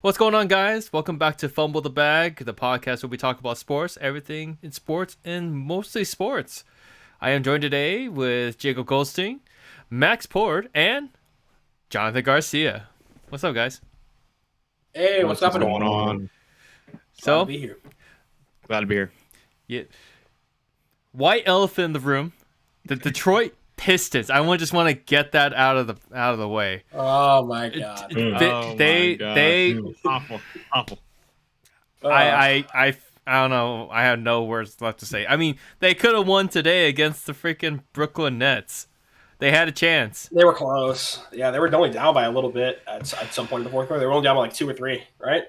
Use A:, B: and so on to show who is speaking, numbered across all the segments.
A: What's going on, guys? Welcome back to Fumble the Bag, the podcast where we talk about sports, everything in sports, and mostly sports. I am joined today with Jacob Goldstein, Max Pord, and Jonathan Garcia. What's up, guys?
B: Hey, what's
C: What's
B: happening?
C: going on?
B: Glad to
A: So,
B: be here.
C: Glad to be here.
A: yeah, white elephant in the room, the Detroit Pistons. Just want to get that out of the way.
B: Oh my god.
A: They
C: Awful, awful.
A: I don't know. I have no words left to say. I mean, they could have won today against the freaking Brooklyn Nets. They had a chance.
B: They were close. Yeah, they were only down by a little bit at some point in the fourth quarter. They were only down by like 2 or 3, right?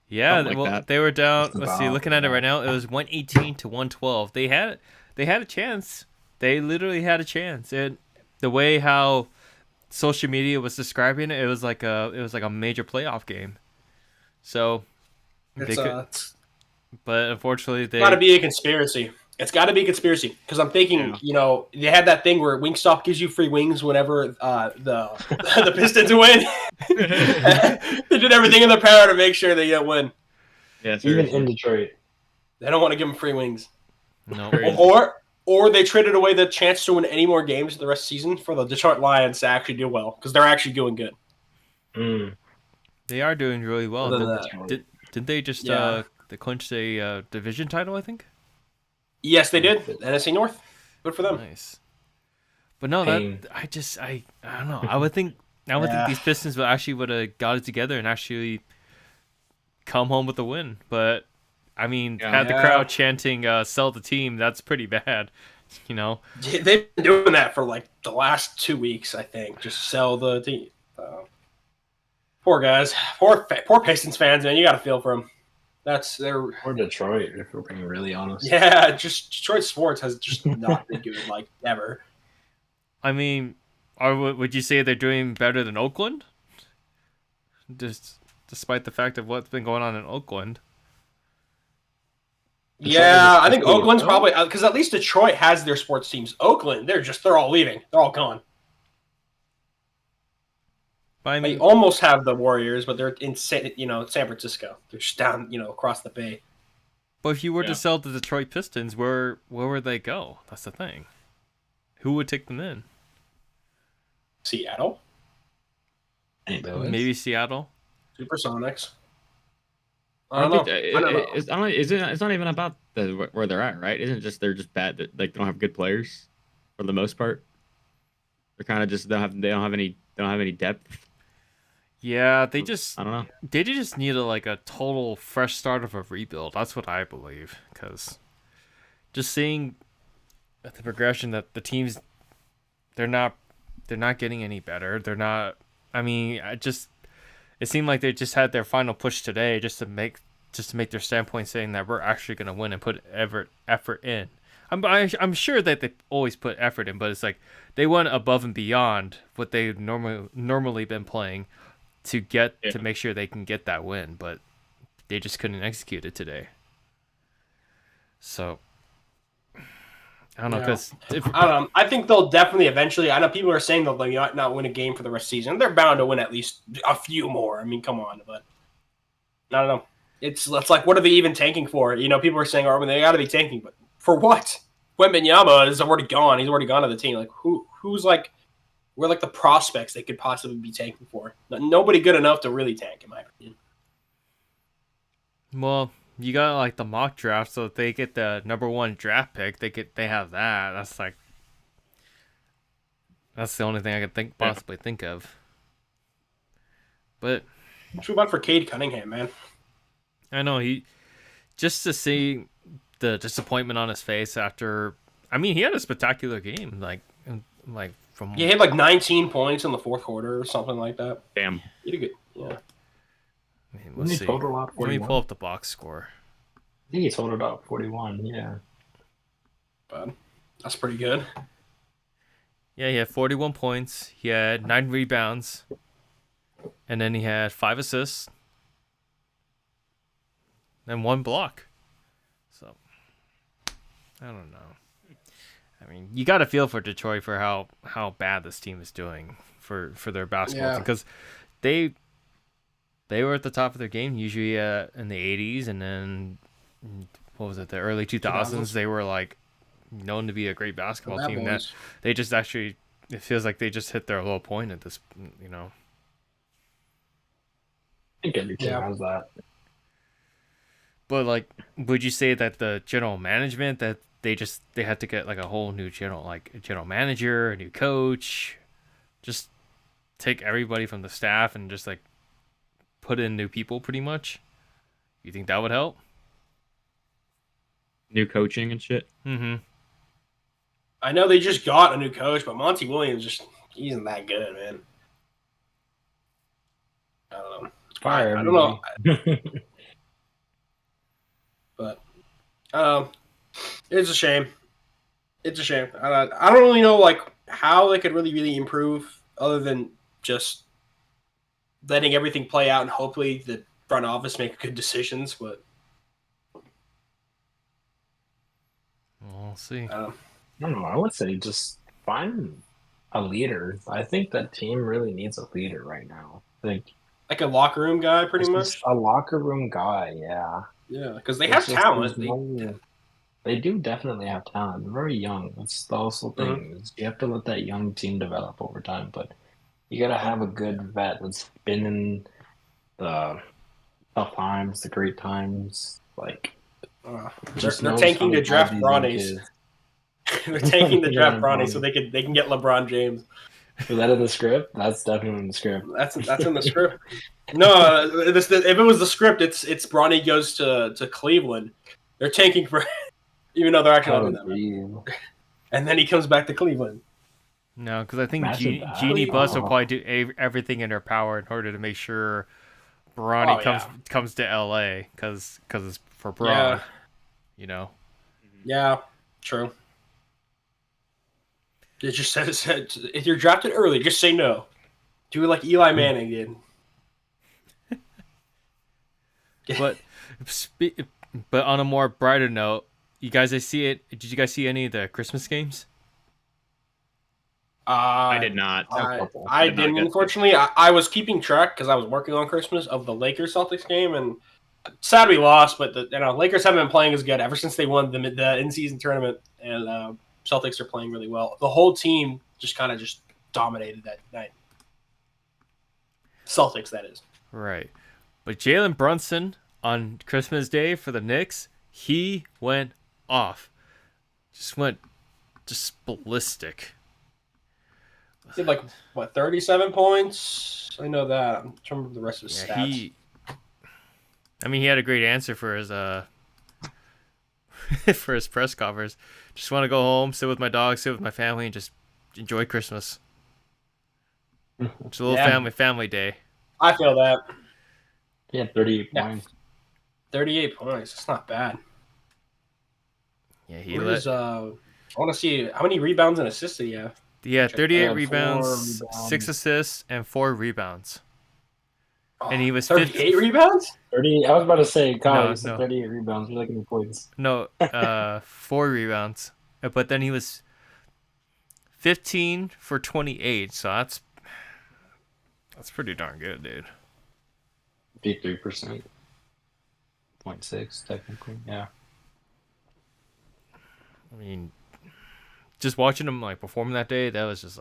A: Yeah,
C: Something like
A: well,
C: that.
A: they were down.
C: Just
A: Let's see.
C: about,
A: Looking at it
C: yeah.
A: right now, it was 118 to 112. They had a chance. They literally had a chance. And the way how social media was describing it, it was like a major playoff game. So they could,
B: It's
A: but unfortunately they.
B: got to be a conspiracy. It's got to be a conspiracy because I'm thinking,
C: Yeah.
B: they had that thing where Wingstop gives you free wings whenever the the Pistons win. They did everything in their power to make sure they get win.
C: Yeah,
D: Even
C: seriously.
D: in Detroit.
B: They don't want to give them free wings,
A: No.
B: or they traded away the chance to win any more games the rest of the season for the Detroit Lions to actually do well because they're actually doing good.
A: They are doing really well.
B: Other than that,
A: Did they just
B: Yeah.
A: they clinched a division title? I think.
B: Yes, they did. NFC North. Good for them.
A: Nice. But no,
D: Pain.
A: I don't know. I would think
B: Yeah.
A: these Pistons would have got it together and actually come home with a win. But I mean,
C: Yeah.
A: had the
B: Yeah.
A: crowd chanting "sell the team," that's pretty bad. You know.
B: They've been doing that for like the last 2 weeks, I think. Just sell the team. Poor guys. Poor Pistons fans, man. You got to feel for them. That's their.
D: Or Detroit, if we're being really honest.
B: Yeah, just Detroit sports has just not been good, like, ever.
A: I mean, would you say they're doing better than Oakland? Just despite the fact of what's been going on in Oakland.
D: Detroit
B: Yeah,
D: is
B: I think
D: 50,
B: Oakland's
D: no?
B: probably because at least Detroit has their sports teams. Oakland, they're all leaving. They're all gone.
A: But I
B: They
A: mean,
B: almost have the Warriors, but they're in San Francisco. They're just down, across the bay.
A: but if you were
C: Yeah.
A: to sell the Detroit Pistons, where would they go? That's the thing. Who would take them in?
B: Seattle,
D: Anyways.
A: Maybe Seattle.
B: Supersonics. I
C: I
B: don't
C: don't
B: know.
C: think
B: I don't know.
C: it's, I don't, it's not even about where they're at, right? Isn't it just they're just bad that like they don't have good players for the most part. They're kind of just they don't have any depth.
A: Yeah,
C: I don't know.
A: they just need a total fresh start of a rebuild. That's what I believe. Because just seeing the progression that the teams, they're not getting any better. They're not. I mean, it seemed like they just had their final push today just to make their standpoint saying that we're actually going to win and put effort in. I'm sure that they always put effort in, but it's like they went above and beyond what they normally been playing to get
C: Yeah.
A: to make sure they can get that win, but they just couldn't execute it today. So I don't know
B: Yeah.
A: because
B: I don't know. I think they'll definitely eventually. I know people are saying they'll not win a game for the rest of the season. They're bound to win at least a few more. I mean, come on, but I don't know. It's like, what are they even tanking for? People are saying, "Oh, they got to be tanking," but for what? Wembanyama is already gone. He's already gone to the team. Like, who's like, we're like the prospects they could possibly be tanking for. Nobody good enough to really tank, in my opinion.
A: well, you got like the mock draft, so if they get the number 1 draft pick, they have that. That's the only thing I could possibly think of. But
B: Let's move on for Cade Cunningham, man.
A: I know just to see the disappointment on his face after. I mean, he had a spectacular game, like from.
B: He had like 19 points in the fourth quarter or something like that.
C: Damn.
B: He did good. Yeah.
A: I mean,
D: Didn't
A: let's
D: he
A: see.
D: total out
A: Let me
D: 41?
A: pull up the box score.
D: I think he totaled out 41, yeah.
B: But that's pretty good.
A: Yeah, he had 41 points. He had 9 rebounds, and then he had 5 assists and 1 block. So I don't know. I mean, you got to feel for Detroit for how bad this team is doing for their basketball
B: Yeah.
A: team, because they they were at the top of their game usually in the 80s, and then what was it, the early 2000s? They were like known to be a great basketball
B: Bad
A: team.
B: boys.
A: That they just actually, it feels like they just hit their low point at this, you know.
D: I think every team
B: Yeah.
D: has that.
A: But like, would you say that the general management that they had to get like a whole new general manager, a new coach, just take everybody from the staff and just like put in new people pretty much? You think that would help?
C: New coaching and shit.
A: Mm-hmm.
B: I know they just got a new coach, but Monty Williams he isn't that good, man. I don't know.
D: Fire
B: I don't know,
D: everybody.
B: but it's a shame. It's a shame. I don't really know like how they could really improve other than just letting everything play out and hopefully the front office make good decisions. But
A: We'll see.
D: I don't know. I would say just find a leader. I think that team really needs a leader right now.
B: like a locker room guy, pretty
D: It's
B: much.
D: just a locker room guy. Yeah.
B: Yeah, because they
D: It's
B: have
D: just
B: talent.
D: they do definitely have talent. They're very young. That's the also thing. Is you have to let that young team develop over time, but you gotta have a good vet that's been in the tough times, the great times. Like
B: They're
D: knows
B: tanking
D: how
B: to draft
D: guide these young
B: Bronny's.
D: kids.
B: They're taking the draft
D: Yeah,
B: Bronny so they can get LeBron James.
D: Is that in the script? That's definitely in the script.
B: That's in the script. No, if it was the script, it's Bronny goes to Cleveland. They're tanking for, even though they're actually not doing that. And then he comes back to Cleveland.
A: No, because I think
D: Imagine that.
A: Jeannie Buss will
D: Oh.
A: probably do everything in her power in order to make sure Bronny comes to LA because it's for Bron.
B: Yeah.
A: You know.
B: Yeah, true. It just says if you're drafted early, just say no. Do it like Eli Manning did.
A: But but on a more brighter note, you guys see it? Did you guys see any of the Christmas games?
C: I did not.
B: I didn't, unfortunately. I was keeping track because I was working on Christmas of the Lakers Celtics game, and sad we lost. But the Lakers haven't been playing as good ever since they won the in-season tournament, and Celtics are playing really well. The whole team just kind of dominated that night. Celtics, that is.
A: Right. But Jalen Brunson on Christmas Day for the Knicks, he went off. Just ballistic.
B: He had 37 points? I know that. I'm trying to remember the rest of his stats.
A: He had a great answer for his for his press conference. Just want to go home, sit with my dog, sit with my family, and just enjoy Christmas. It's a little family day.
B: I feel that.
D: Yeah, 38 points.
B: 38 points. That's not bad.
A: Yeah,
B: I want to see how many rebounds and assists did he have.
A: Yeah, 38 rebounds, 6 assists, and 4 rebounds. And he was
B: 38 rebounds?
D: 30. I was about to say, Kyle,
A: No,
D: you said
A: no.
D: 38 rebounds. You're looking at points.
A: No, 4 rebounds. But then he was 15 for 28, so that's pretty darn good, dude.
D: 53%. 0.6, technically, yeah.
A: I mean, just watching him perform that day, that was just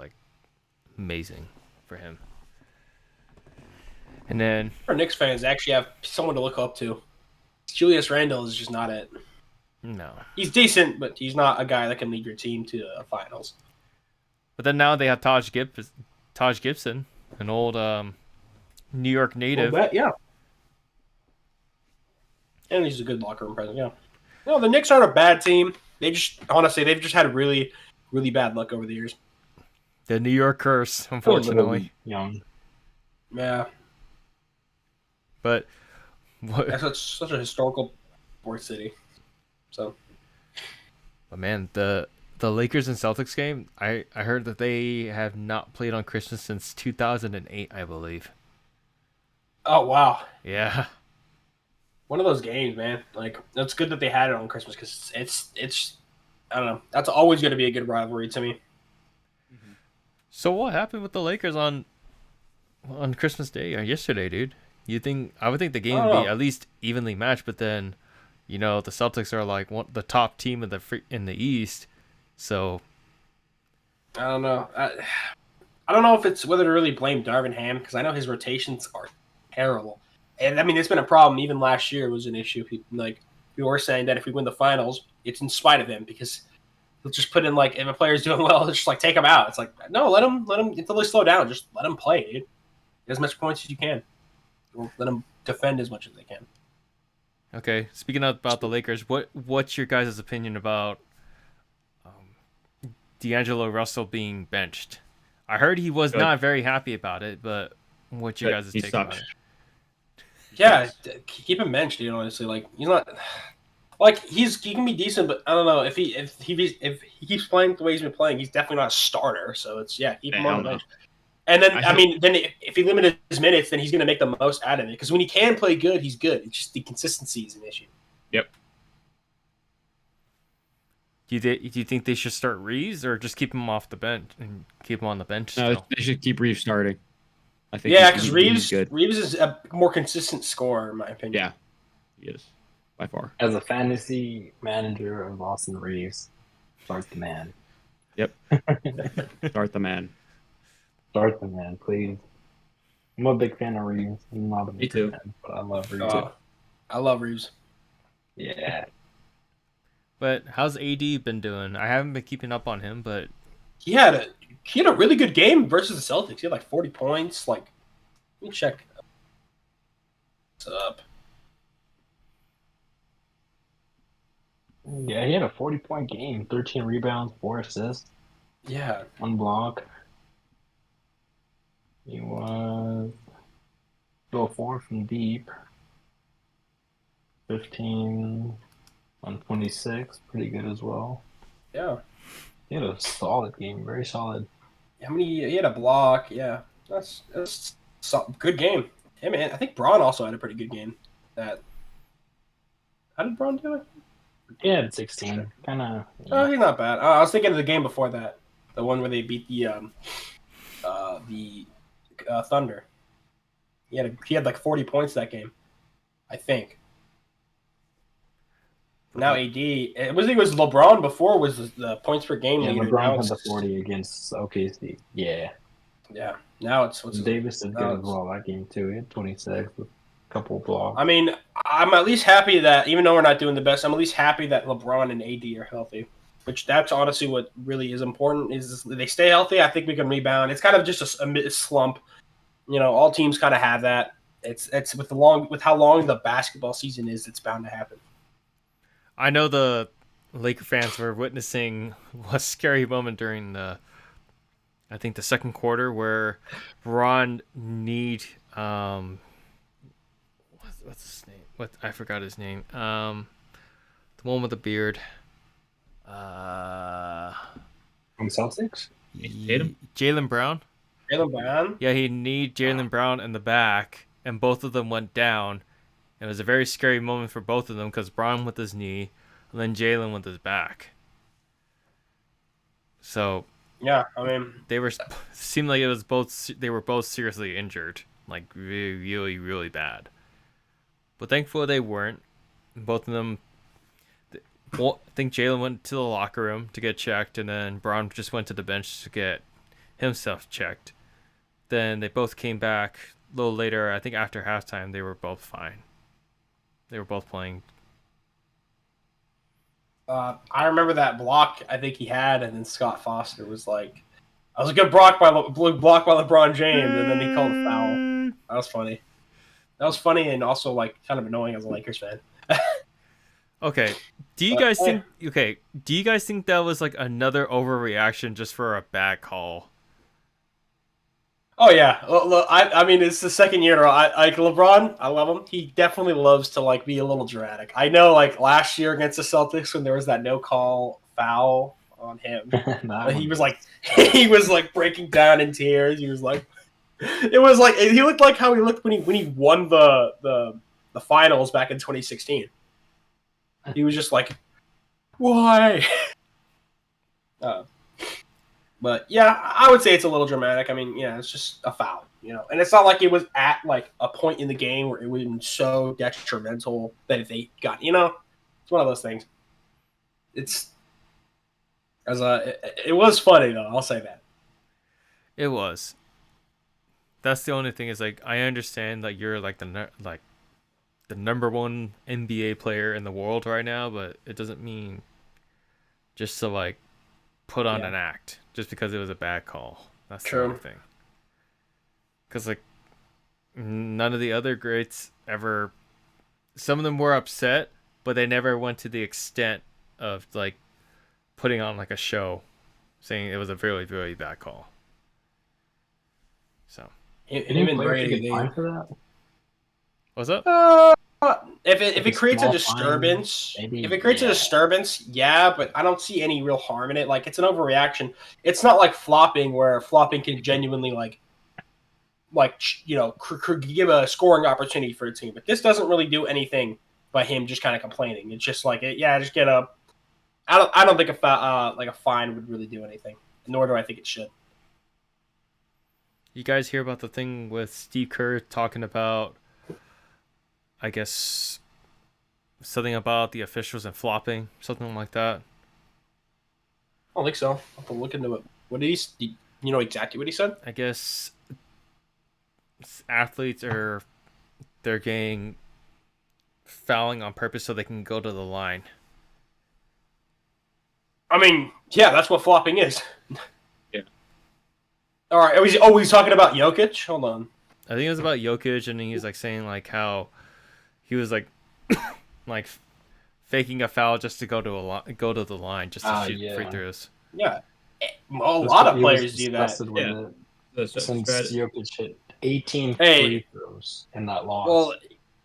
A: amazing for him. And then
B: For Knicks fans, they actually have someone to look up to. Julius Randle is just not it.
A: no.
B: He's decent, but he's not a guy that can lead your team to finals.
A: But then now they have Taj Gibson, an old New York native.
B: Yeah. And he's a good locker room presence, yeah. No, the Knicks aren't a bad team. They've just had really, really bad luck over the years.
A: The New York curse, unfortunately.
D: Young.
B: Yeah.
A: But
B: That's such a historical sports city. So.
A: But man, the Lakers and Celtics game, I heard that they have not played on Christmas since 2008, I believe.
B: Oh, wow.
A: Yeah.
B: One of those games, man. It's good that they had it on Christmas because it's I don't know. That's always going to be a good rivalry to me.
A: So what happened with the Lakers on Christmas Day or yesterday, dude? I would think the game
B: I
A: would
B: don't
A: be
B: know.
A: at least evenly matched, but then, the Celtics are like the top team in the East, so
B: I don't know. I don't know if it's whether to really blame Darvin Ham because I know his rotations are terrible, and I mean it's been a problem. Even last year was an issue. We were saying that if we win the finals, it's in spite of him because he'll just put in like if a player's doing well, it's just like take him out. It's like no, let him until they slow down. Just let him play, dude. Get as much points as you can. Let them defend as much as they can.
A: okay. Speaking about the Lakers, what's your guys' opinion about D'Angelo Russell being benched? I heard he was
C: Good.
A: not very happy about it, but what's your
C: Good.
A: guys'
C: He
A: take about
C: sucks.
A: it?
B: Yeah, keep him benched, dude. Honestly, like he's not like he can be decent, but I don't know if he keeps playing the way he's been playing, he's definitely not a starter. So it's keep him on
C: Hell
B: the
C: no.
B: bench. And then
C: I think-
B: then if he limited his minutes, then he's going to make the most out of it because when he can play good, he's good. It's just the consistency is an issue.
C: Yep.
A: Do you think they should start Reeves or just keep him off the bench and keep him on the bench
C: No,
A: still?
C: they should keep Reeves starting. I think.
B: Yeah, because
C: he's good.
B: Reeves is a more consistent scorer in my opinion.
C: Yeah, he is by far.
D: As a fantasy manager of Austin Reeves, start the man.
C: Yep. Start the man.
D: Start the man, please. I'm a big fan of Reeves. I'm not a
C: Me
D: big
C: too.
D: fan, but I love Reeves.
B: I love Reeves.
D: Yeah.
A: But how's AD been doing? I haven't been keeping up on him, but
B: He had a really good game versus the Celtics. He had like 40 points. Like, let me check. What's up?
D: Yeah, he had a 40-point game, 13 rebounds, 4 assists,
B: Yeah,
D: 1 block. He was 4 from deep, 15 on 26, pretty good as well.
B: yeah.
D: He had a solid game, very solid.
B: How many? He had a block. Yeah, that's good game. Him and I think Braun also had a pretty good game. How did Braun do it?
D: He had 16, kind of.
B: Oh, he's not bad. I was thinking of the game before that, the one where they beat the Thunder. He had like 40 points that game, I think. Now AD, it was LeBron before was the points per game
D: Yeah,
B: leader.
D: LeBron
B: Now
D: had
B: it's
D: the 40 against OKC. Yeah.
B: yeah. Now it's what's
D: Davis did
B: now
D: good as
B: it's-
D: well that game, too. He had 26 with a couple of blocks.
B: I mean, I'm at least happy that even though we're not doing the best, I'm at least happy that LeBron and AD are healthy. Which that's honestly what really is important is they stay healthy. I think we can rebound. It's kind of just a slump. All teams kind of have that. It's with how long the basketball season is. It's bound to happen.
A: I know the Laker fans were witnessing a scary moment during I think the second quarter where Ron need what's his name? I forgot his name. The one with the beard.
D: From Celtics?
C: Tatum?
A: Jaylen Brown.
B: Jaylen Brown.
A: Yeah, he need Jaylen Brown in the back, and both of them went down. It was a very scary moment for both of them because Brown with his knee, and then Jaylen with his back. So
B: Yeah, I mean,
A: seemed like they were both seriously injured, like really, really, really bad. But thankfully they weren't. Both of them. I think Jaylen went to the locker room to get checked, and then Brown just went to the bench to get himself checked. Then they both came back a little later. I think after halftime, they were both fine. They were both playing.
B: I remember that block I think he had, and then Scott Foster was like, "That was a good block by LeBron James," and then he called a foul. That was funny. That was funny and also like kind of annoying as a Lakers fan.
A: Okay. Do you guys think that was like another overreaction just for a bad call?
B: Oh yeah, look, I mean it's the second year in a row. I like LeBron. I love him. He definitely loves to like be a little dramatic. I know, like last year against the Celtics when there was that no call foul on him, he was like breaking down in tears. He was like, it was like he looked like how he looked when he won the finals back in 2016. He was just like, why? But yeah, I would say it's a little dramatic. I mean, yeah, it's just a foul, and it's not like it was at like a point in the game where it would have been so detrimental that if they got, it's one of those things. It's it was funny though. I'll say that.
A: It was. That's the only thing is like I understand that you're like the number one NBA player in the world right now, but it doesn't mean just to like put on an act just because it was a bad call. That's the only thing. Because like none of the other greats ever. Some of them were upset, but they never went to the extent of like putting on like a show, saying it was a really really bad call. So.
B: Even Brady,
D: fine for that.
A: What's up?
B: If it creates a disturbance, yeah, but I don't see any real harm in it. Like, it's an overreaction. It's not like flopping, where flopping can genuinely give a scoring opportunity for a team. But this doesn't really do anything by him just kind of complaining. It's just like, just get up. I don't think a fine would really do anything, nor do I think it should.
A: You guys hear about the thing with Steve Kerr talking about, I guess, something about the officials and flopping, something like that?
B: I don't think so. I'll have to look into it. What did he? You know exactly what he said?
A: I guess athletes they're getting fouling on purpose so they can go to the line.
B: I mean, yeah, that's what flopping is.
C: Yeah.
B: All right. He's talking about Jokic? Hold on.
A: I think it was about Jokic, and he was like saying like how he was like like faking a foul just to go to the line just to shoot free throws.
B: Yeah, a lot of players do that.
D: Since Jokic hit 18 free throws in that loss.
B: Well,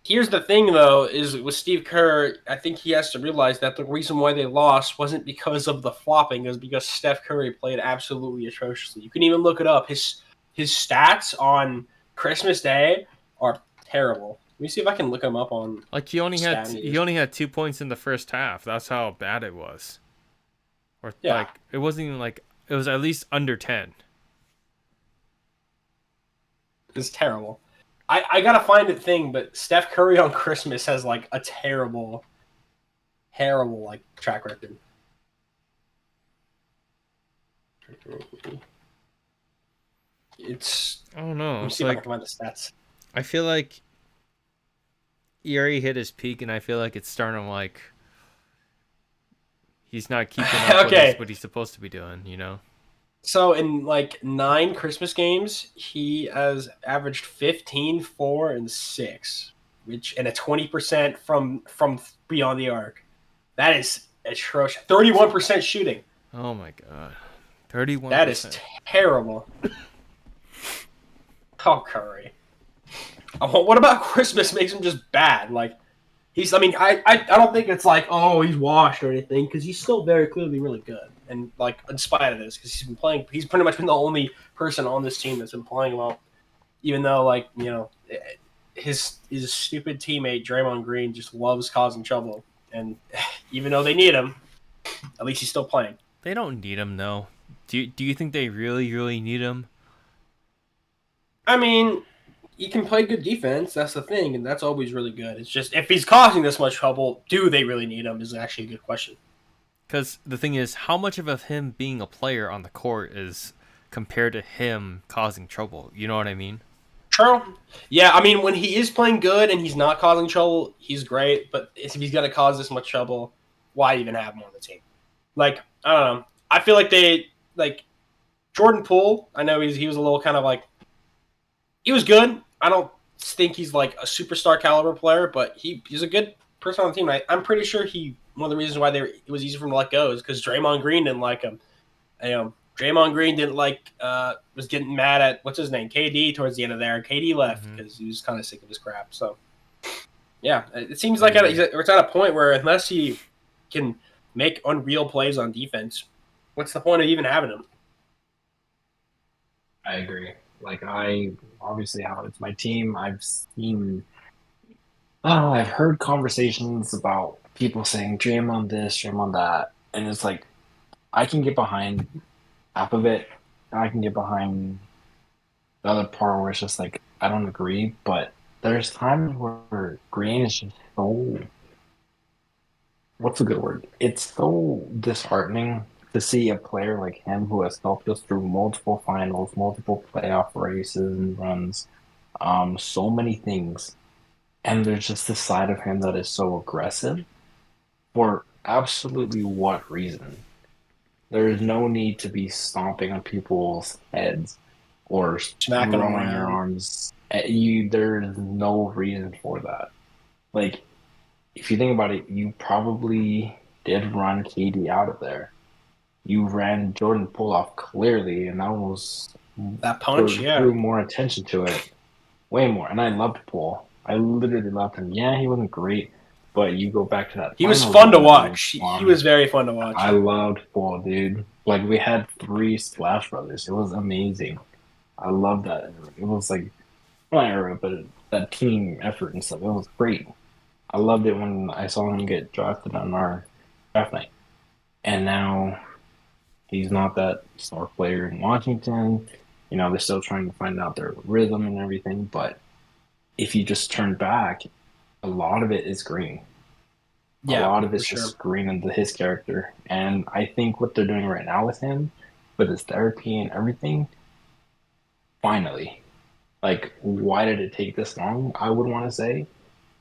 B: here's the thing, though, is with Steve Kerr, I think he has to realize that the reason why they lost wasn't because of the flopping. It was because Steph Curry played absolutely atrociously. You can even look it up. His stats on Christmas Day are terrible. Let me see if I can look him up on.
A: Like he only had 2 points in the first half. That's how bad it was. Or like it wasn't even like it was at least under 10.
B: It's terrible. I gotta find a thing, but Steph Curry on Christmas has like a terrible like track record. It's
A: I don't know.
B: Let me see if I can find the stats.
A: I feel like he already hit his peak, and I feel like it's starting to like he's not keeping up with what he's supposed to be doing, you know?
B: So in like 9 Christmas games, he has averaged 15, 4, and 6, and a 20% from beyond the arc. That is atrocious. 31% shooting.
A: Oh my god, 31%.
B: That is terrible. Oh, Curry. Oh, what about Christmas makes him just bad? Like I don't think it's like, oh, he's washed or anything, because he's still very clearly really good. And like, in spite of this, because he's pretty much been the only person on this team that's been playing well. Even though, like, his stupid teammate Draymond Green just loves causing trouble, and even though they need him, at least he's still playing.
A: They don't need him though. Do you think they really really need him?
B: I mean, he can play good defense. That's the thing, and that's always really good. It's just if he's causing this much trouble, do they really need him? Is actually a good question.
A: Because the thing is, how much of him being a player on the court is compared to him causing trouble? You know what I mean?
B: True. Yeah, I mean, when he is playing good and he's not causing trouble, he's great. But if he's going to cause this much trouble, why even have him on the team? Like, I don't know. I feel like Jordan Poole, I know he was a little kind of like, he was good. I don't think he's like a superstar caliber player, but he's a good person on the team. I'm pretty sure one of the reasons why it was easy for him to let go is because Draymond Green didn't like him. Draymond Green didn't was getting mad at what's his name, KD, towards the end of there. KD left because he was kind of sick of his crap. So yeah, it seems like it's at a point where unless he can make unreal plays on defense, what's the point of even having him?
D: I agree. Like, obviously how it's my team. I've heard conversations about people saying Draymond this, Draymond that, and it's like I can get behind half of it I can get behind. The other part where it's just like I don't agree, but there's times where Green is just so what's a good word? It's so disheartening to see a player like him who has helped us through multiple finals, multiple playoff races and runs, so many things. And there's just this side of him that is so aggressive for absolutely what reason? There is no need to be stomping on people's heads or
B: Smacking them
D: throwing your
B: around.
D: arms at you. There's no reason for that. Like, if you think about it, you probably did run KD out of there. You ran Jordan Pull-off clearly, and that was
B: That punch, yeah.
D: drew more attention to it, way more. And I loved Pull. I literally loved him. Yeah, he wasn't great, but you go back to that
B: He was
D: final
B: fun to
D: run that we
B: watch. He
D: won.
B: was very fun to
D: I
B: watch.
D: loved Pull, dude. Like we had 3 Splash Brothers. It was amazing. I loved that era. It was like not era, but that team effort and stuff. It was great. I loved it when I saw him get drafted on our draft night. And now he's not that star player in Washington. You know, they're still trying to find out their rhythm and everything. But if you just turn back, a lot of it is Green. A
B: Yeah,
D: lot of
B: for
D: it's
B: sure.
D: just Green into his character. And I think what they're doing right now with him, with his therapy and everything, finally. Like, why did it take this long? I would want to say.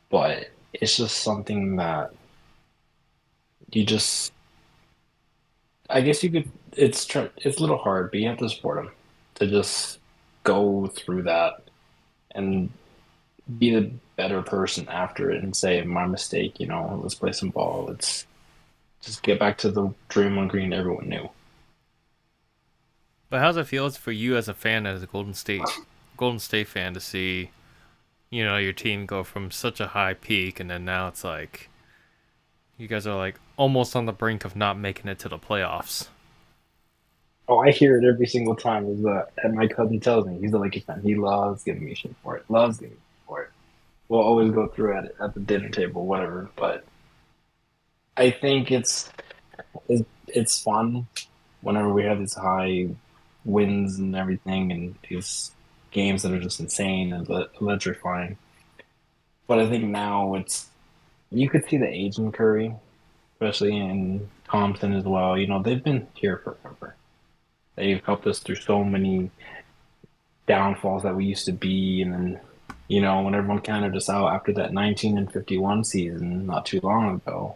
D: But it's just something that you just I guess you could. It's a little hard, but you have to support him to just go through that and be the better person after it and say, "My mistake." You know, let's play some ball. Let's just get back to the Draymond Green everyone knew.
A: But how's it feel for you as a fan, as a Golden State fan, to see, your team go from such a high peak, and then now it's like you guys are like almost on the brink of not making it to the playoffs.
D: Oh, I hear it every single time. Is that and my cousin tells me he's a Lakers fan. He loves giving me shit for it. Loves giving me shit for it. We'll always go through at the dinner table, whatever. But I think it's fun whenever we have these high wins and everything, and these games that are just insane and electrifying. But I think now it's you could see the age in Curry, especially in Thompson as well. You know, they've been here forever. They've helped us through so many downfalls that we used to be, and then when everyone counted us out after that 19-51 season not too long ago,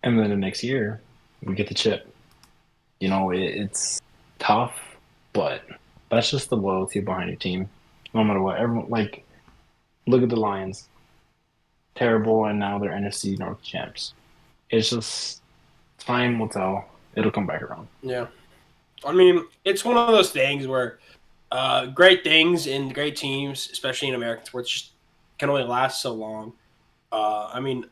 D: and then the next year we get the chip. It's tough, but that's just the loyalty behind your team. No matter what, everyone like look at the Lions, terrible, and now they're NFC North champs. It's just time will tell. It'll come back around.
B: Yeah. I mean, it's one of those things where great things and great teams, especially in American sports, just can only last so long. I mean,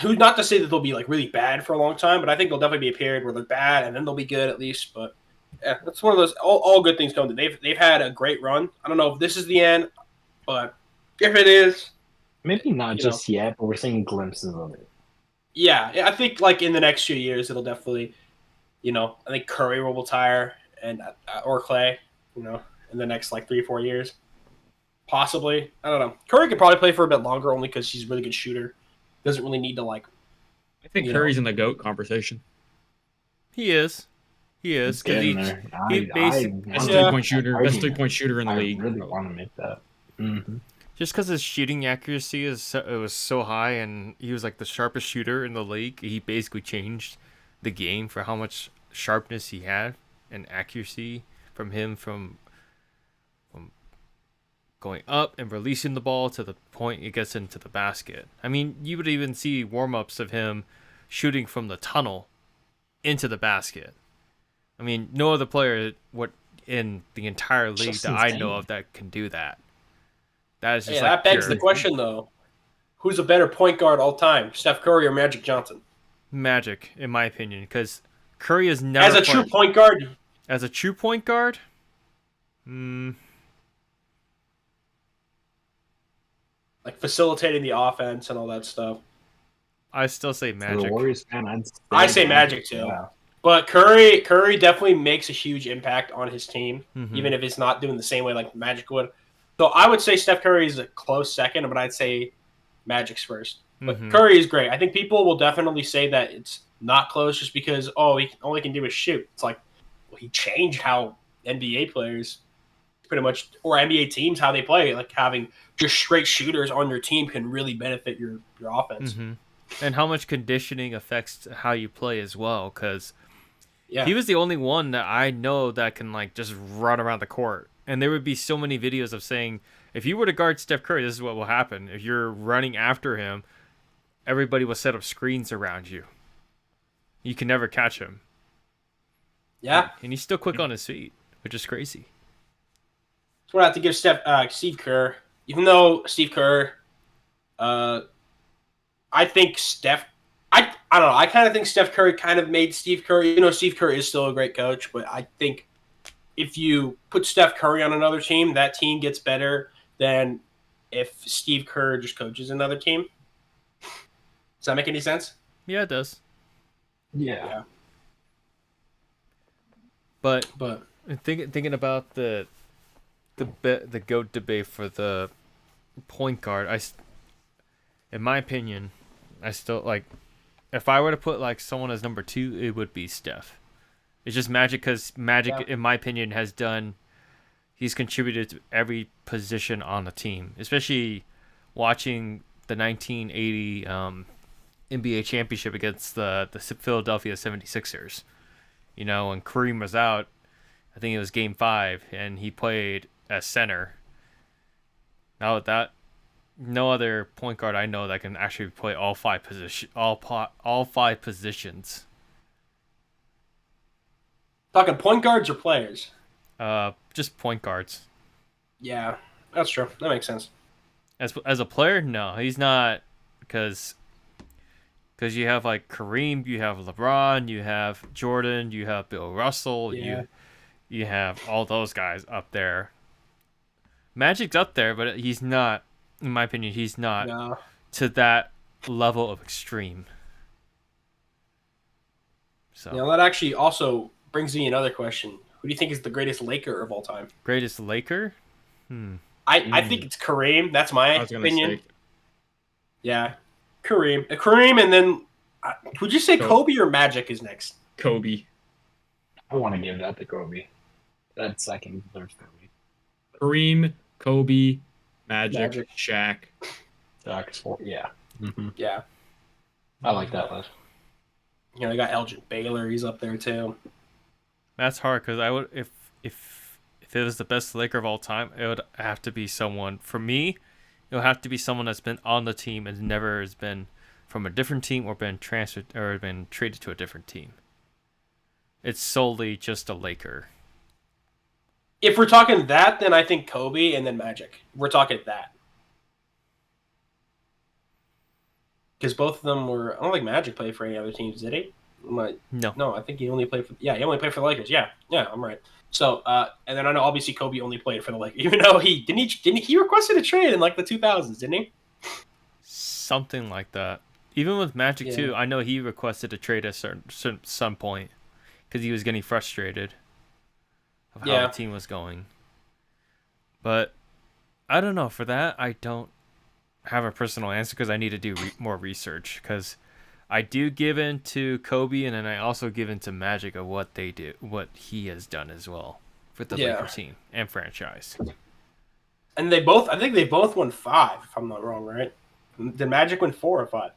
B: who's not to say that they'll be like really bad for a long time, but I think there'll definitely be a period where they're bad and then they'll be good at least. But yeah, that's one of those. All good things come. They've had a great run. I don't know if this is the end, but if it is,
D: Maybe not
B: you know,
D: just yet, but we're seeing glimpses of it.
B: yeah, I think like in the next few years, it'll definitely, I think Curry will retire and or Clay, in the next like 3 4 years, possibly. I don't know. Curry could probably play for a bit longer only because he's a really good shooter. Doesn't really need to like,
C: I think
B: you know,
C: Curry's in the GOAT conversation.
A: He is, he
D: He's
A: is, because
D: getting
A: he
D: there.
A: he
D: I
A: basic
C: Best
D: want to
C: three
B: yeah,
D: make
C: point
D: that
C: shooter, best three
D: argument.
C: point shooter in the
D: I
C: league.
D: really
C: Probably.
D: want to make that. Mm-hmm.
A: just because his shooting accuracy it was so high, and he was like the sharpest shooter in the league. He basically changed the game for how much sharpness he had and accuracy from going up and releasing the ball to the point it gets into the basket. I mean, you would even see warm ups of him shooting from the tunnel into the basket. I mean, no other player in the entire
D: It's
A: league
D: just
A: that I know
D: insane.
A: of that can do that. That is just
B: yeah.
A: like
B: That begs the
A: pure
B: question though: who's a better point guard all time, Steph Curry or Magic Johnson?
A: magic, in my opinion, because Curry has
B: As
A: never
B: a true
A: played
B: point guard,
A: as a true point guard. Mm,
B: like facilitating the offense and all that stuff.
A: I still say
D: For the
A: Magic.
D: Warriors fan, I'd
B: I
D: say
B: say
D: Magic.
B: Magic too.
D: Yeah,
B: But Curry definitely makes a huge impact on his team,
A: Mhm.
B: even if it's not doing the same way like Magic would. So I would say Steph Curry is a close second, but I'd say Magic's first. But
A: Mhm.
B: Curry is great. I think people will definitely say that it's not close just because all he can do is shoot. It's like well, he changed how NBA players pretty much or NBA teams how they play. Like having just straight shooters on your team can really benefit your offense.
A: Mhm. And how much conditioning affects how you play as well, because
B: Yeah.
A: he was the only one that I know that can like just run around the court. And there would be so many videos of saying, if you were to guard Steph Curry, this is what will happen. If you're running after him, everybody will set up screens around you. You can never catch him.
B: Yeah.
A: And he's still quick on his feet, which is crazy.
B: That's what I have to give Steve Kerr. Even though Steve Kerr, uh, I think I don't know. I kind of think Steph Curry kind of made Steve Curry. You know, Steve Curry is still a great coach, but I think if you put Steph Curry on another team, that team gets better than if Steve Kerr just coaches another team. Does that make any sense?
A: Yeah, it does.
D: Yeah.
B: Yeah.
A: But
B: But
A: thinking about the GOAT debate for the point guard, in my opinion, I still like. If I were to put like someone as number 2, it would be Steph. It's just Magic because Magic,
B: Yeah.
A: in my opinion, he's contributed to every position on the team, especially watching the 1980 NBA championship against the Philadelphia 76ers. You know, when Kareem was out, I think it was Game 5, and he played as center. Now with that, no other point guard I know that can actually play all five positions.
B: talking point guards or players?
A: Just point guards.
B: Yeah, that's true. That makes sense.
A: As a player, no, he's not, because you have like Kareem, you have LeBron, you have Jordan, you have Bill Russell,
B: Yeah.
A: you have all those guys up there. Magic's up there, but he's not, in my opinion, he's not
B: No.
A: to that level of extreme. So,
B: That actually also brings me another question. Who do you think is the greatest Laker of all time?
A: greatest Laker?
B: I think it's Kareem. That's my
C: I was gonna
B: opinion.
C: say
B: Yeah, Kareem. Kareem, and then would you say
C: Kobe.
B: Kobe or Magic is next?
C: Kobe.
D: I want to give that to Kobe. That second deserves Kobe.
C: Kareem, Kobe, Magic,
B: Magic.
C: Shaq.
D: Jack's four. Yeah.
B: Yeah.
D: I like that list.
B: You know, they got Elgin Baylor. He's up there too.
A: That's hard because I would if it was the best Laker of all time, it would have to be someone. For me, it would have to be someone that's been on the team and never has been from a different team or been transferred or been traded to a different team. It's solely just a Laker.
B: If we're talking that, then I think Kobe and then Magic. We're talking that. Because both of them were. I don't think Magic played for any other teams, did he? No, I think he only played for. Yeah, he only played for the Lakers. Yeah, I'm right. So, and then I know obviously Kobe only played for the Lakers, even though he requested a trade in like the 2000s, didn't he?
A: Something like that. Even with Magic
B: Yeah.
A: too, I know he requested a trade at some point because he was getting frustrated of how
B: Yeah.
A: the team was going. But I don't know. For that, I don't have a personal answer because I need to do more research. Because I do give in to Kobe, and then I also give in to Magic of what they do, what he has done as well with the
B: Yeah.
A: Lakers team and franchise.
B: And I think they both won 5, if I'm not wrong, right? Did Magic win 4 or 5? I'm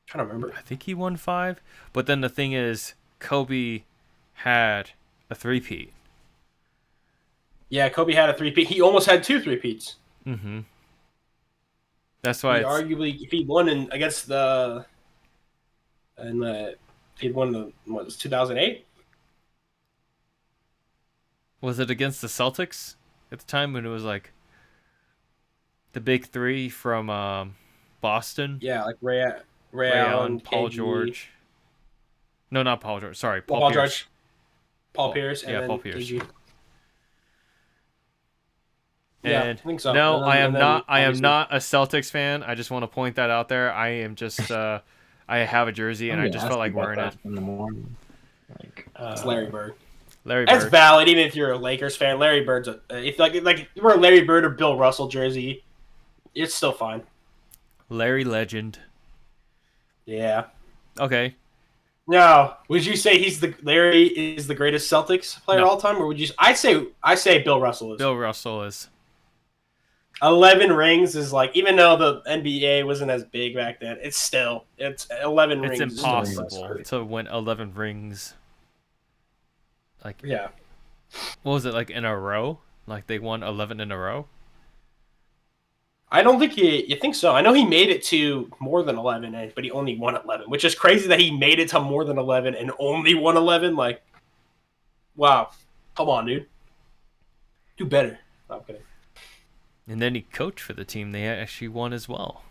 B: trying to remember.
A: I think he won 5, but then the thing is, Kobe had a three-peat.
B: Yeah, Kobe had a 3-peat. He almost had 2 3-peats.
A: Mm-hmm. That's why
B: He arguably, if he won against the, and he'd won the what was 2008.
A: was it against the Celtics at the time when it was like the big three from Boston?
B: Yeah, like Ray
A: Allen,
B: Allen,
A: Paul
B: KG,
A: George. No, not Paul George. Sorry, Paul
B: Paul
A: Pierce.
B: George, Paul Pierce, and
A: yeah,
B: then
A: Paul Pierce.
B: KG.
A: And
B: Yeah, I think so.
A: no,
B: And then-
A: I am
B: and then
A: not. I am
B: obviously-
A: not a Celtics fan. I just want to point that out there. I am just. I have a jersey and I just felt like wearing it.
D: in the morning. Like,
B: It's Larry Bird.
A: Larry
B: That's
A: Bird.
B: valid, even if you're a Lakers fan. Larry Bird's if you wear a Larry Bird or Bill Russell jersey, it's still fine.
A: Larry Legend.
B: Yeah.
A: Okay.
B: Now, would you say Larry is the greatest Celtics player
A: No.
B: all time, or would you? I say Bill Russell is.
A: Bill Russell is.
B: 11 rings is like, even though the NBA wasn't as big back then, it's 11
A: It's
B: rings.
A: impossible to win 11 rings. Like,
B: Yeah.
A: what was it, like in a row? Like they won 11 in a row?
B: I don't think you think so. I know he made it to more than 11, but he only won 11, which is crazy that he made it to more than 11 and only won 11. Like, wow. Come on, dude. Do better. No, I'm kidding.
A: And then he coached for the team. They actually won as well.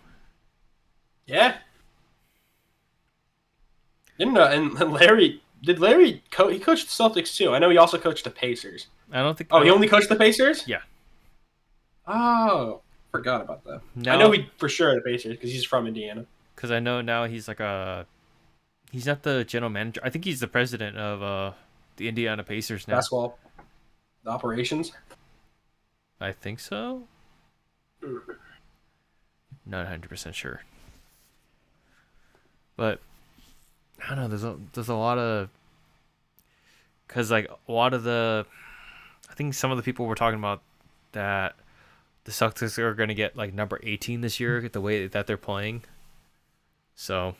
B: Yeah. And Larry, did Larry he coached the Celtics too? I know he also coached the Pacers.
A: I don't think.
B: Oh, he only coached the Pacers?
A: Yeah.
B: Oh, forgot about that.
A: No,
B: I know he for sure the Pacers because he's from Indiana.
A: Because I know now he's like he's not the general manager. I think he's the president of the Indiana Pacers now.
B: Basketball operations.
A: I think so. Not 100% sure. But I don't know. There's a lot of, because like a lot of I think some of the people were talking about that the Celtics are going to get like number 18 this year, the way that they're playing. So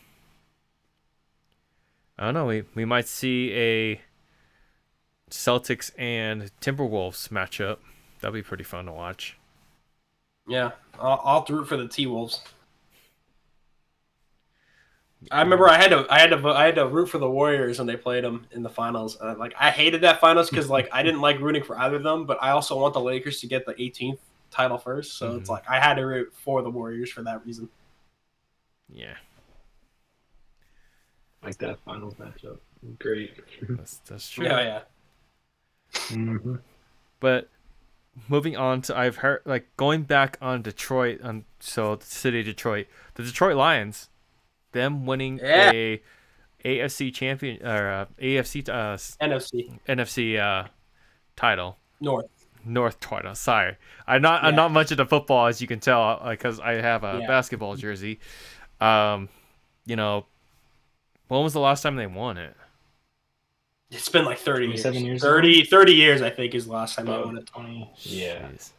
A: I don't know. We might see a Celtics and Timberwolves matchup. That'll be pretty fun to watch.
B: Yeah, I'll root for the T-Wolves. I remember I had to root for the Warriors when they played them in the finals. I hated that finals because I didn't like rooting for either of them, but I also want the Lakers to get the 18th title first. So it's like I had to root for the Warriors for that reason.
A: Yeah,
D: like that finals matchup. Great.
A: that's true.
B: Yeah.
D: Mm-hmm.
A: But moving on to, I've heard going back on Detroit, so the city of Detroit, the Detroit Lions, them winning a AFC champion or AFC NFC title. North title. Sorry, I'm not much into football, as you can tell, because I have a basketball jersey. When was the last time they won it?
B: It's been like 30 years.
D: years
B: 30 years, I think, is the last time they won it.
D: 20. Yeah.
A: Jeez.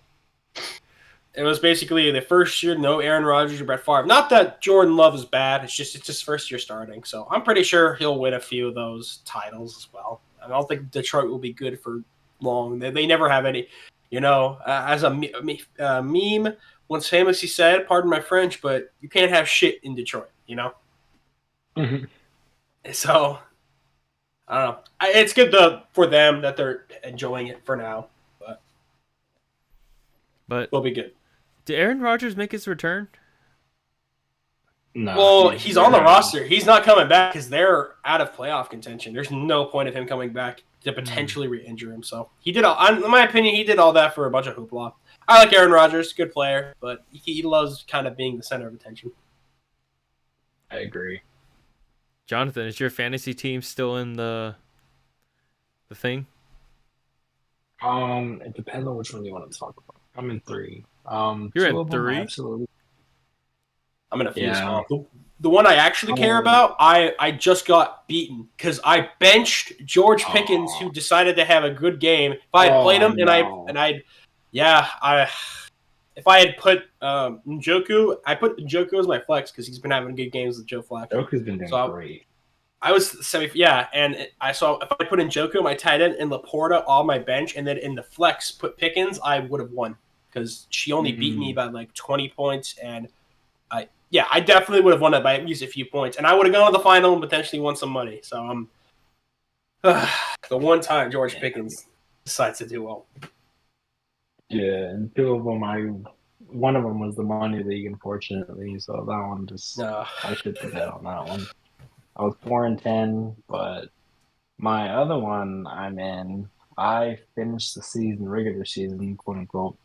B: It was basically the first year, no Aaron Rodgers or Brett Favre. Not that Jordan Love is bad. It's his first year starting. So I'm pretty sure he'll win a few of those titles as well. I don't think Detroit will be good for long. They never have any. As a meme once famously said, pardon my French, but you can't have shit in Detroit,
D: Mm-hmm.
B: So, I don't know. It's good for them that they're enjoying it for now,
A: but
B: we'll be good.
A: Did Aaron Rodgers make his return?
D: No.
B: Well, he's on the roster. He's not coming back because they're out of playoff contention. There's no point of him coming back to potentially re-injure himself. He did in my opinion, he did all that for a bunch of hoopla. I like Aaron Rodgers, good player, but he loves kind of being the center of attention.
D: I agree.
A: Jonathan, is your fantasy team still in the thing?
D: It depends on which one you want to talk about. I'm in 3.
A: You're
D: two
A: in
D: of them
A: 3?
D: Absolutely.
B: I'm in a few.
D: Yeah.
B: The one I actually care about, I just got beaten because I benched George Pickens, who decided to have a good game. If I had played him if I had put Njoku, I put Njoku as my flex because he's been having good games with Joe Flacco.
D: Njoku's been doing great.
B: I was and I saw if I put in Njoku, my tight end, and Laporta on my bench, and then in the flex put Pickens, I would have won because she only beat me by like 20 points, and I definitely would have won it by at least a few points, and I would have gone to the final and potentially won some money. So the one time George Pickens decides to do well.
D: Yeah, and 2 of them, one of them was the money league, unfortunately. So that one I should have bet on that one. I was 4-10, but my other one I finished the regular season, quote unquote,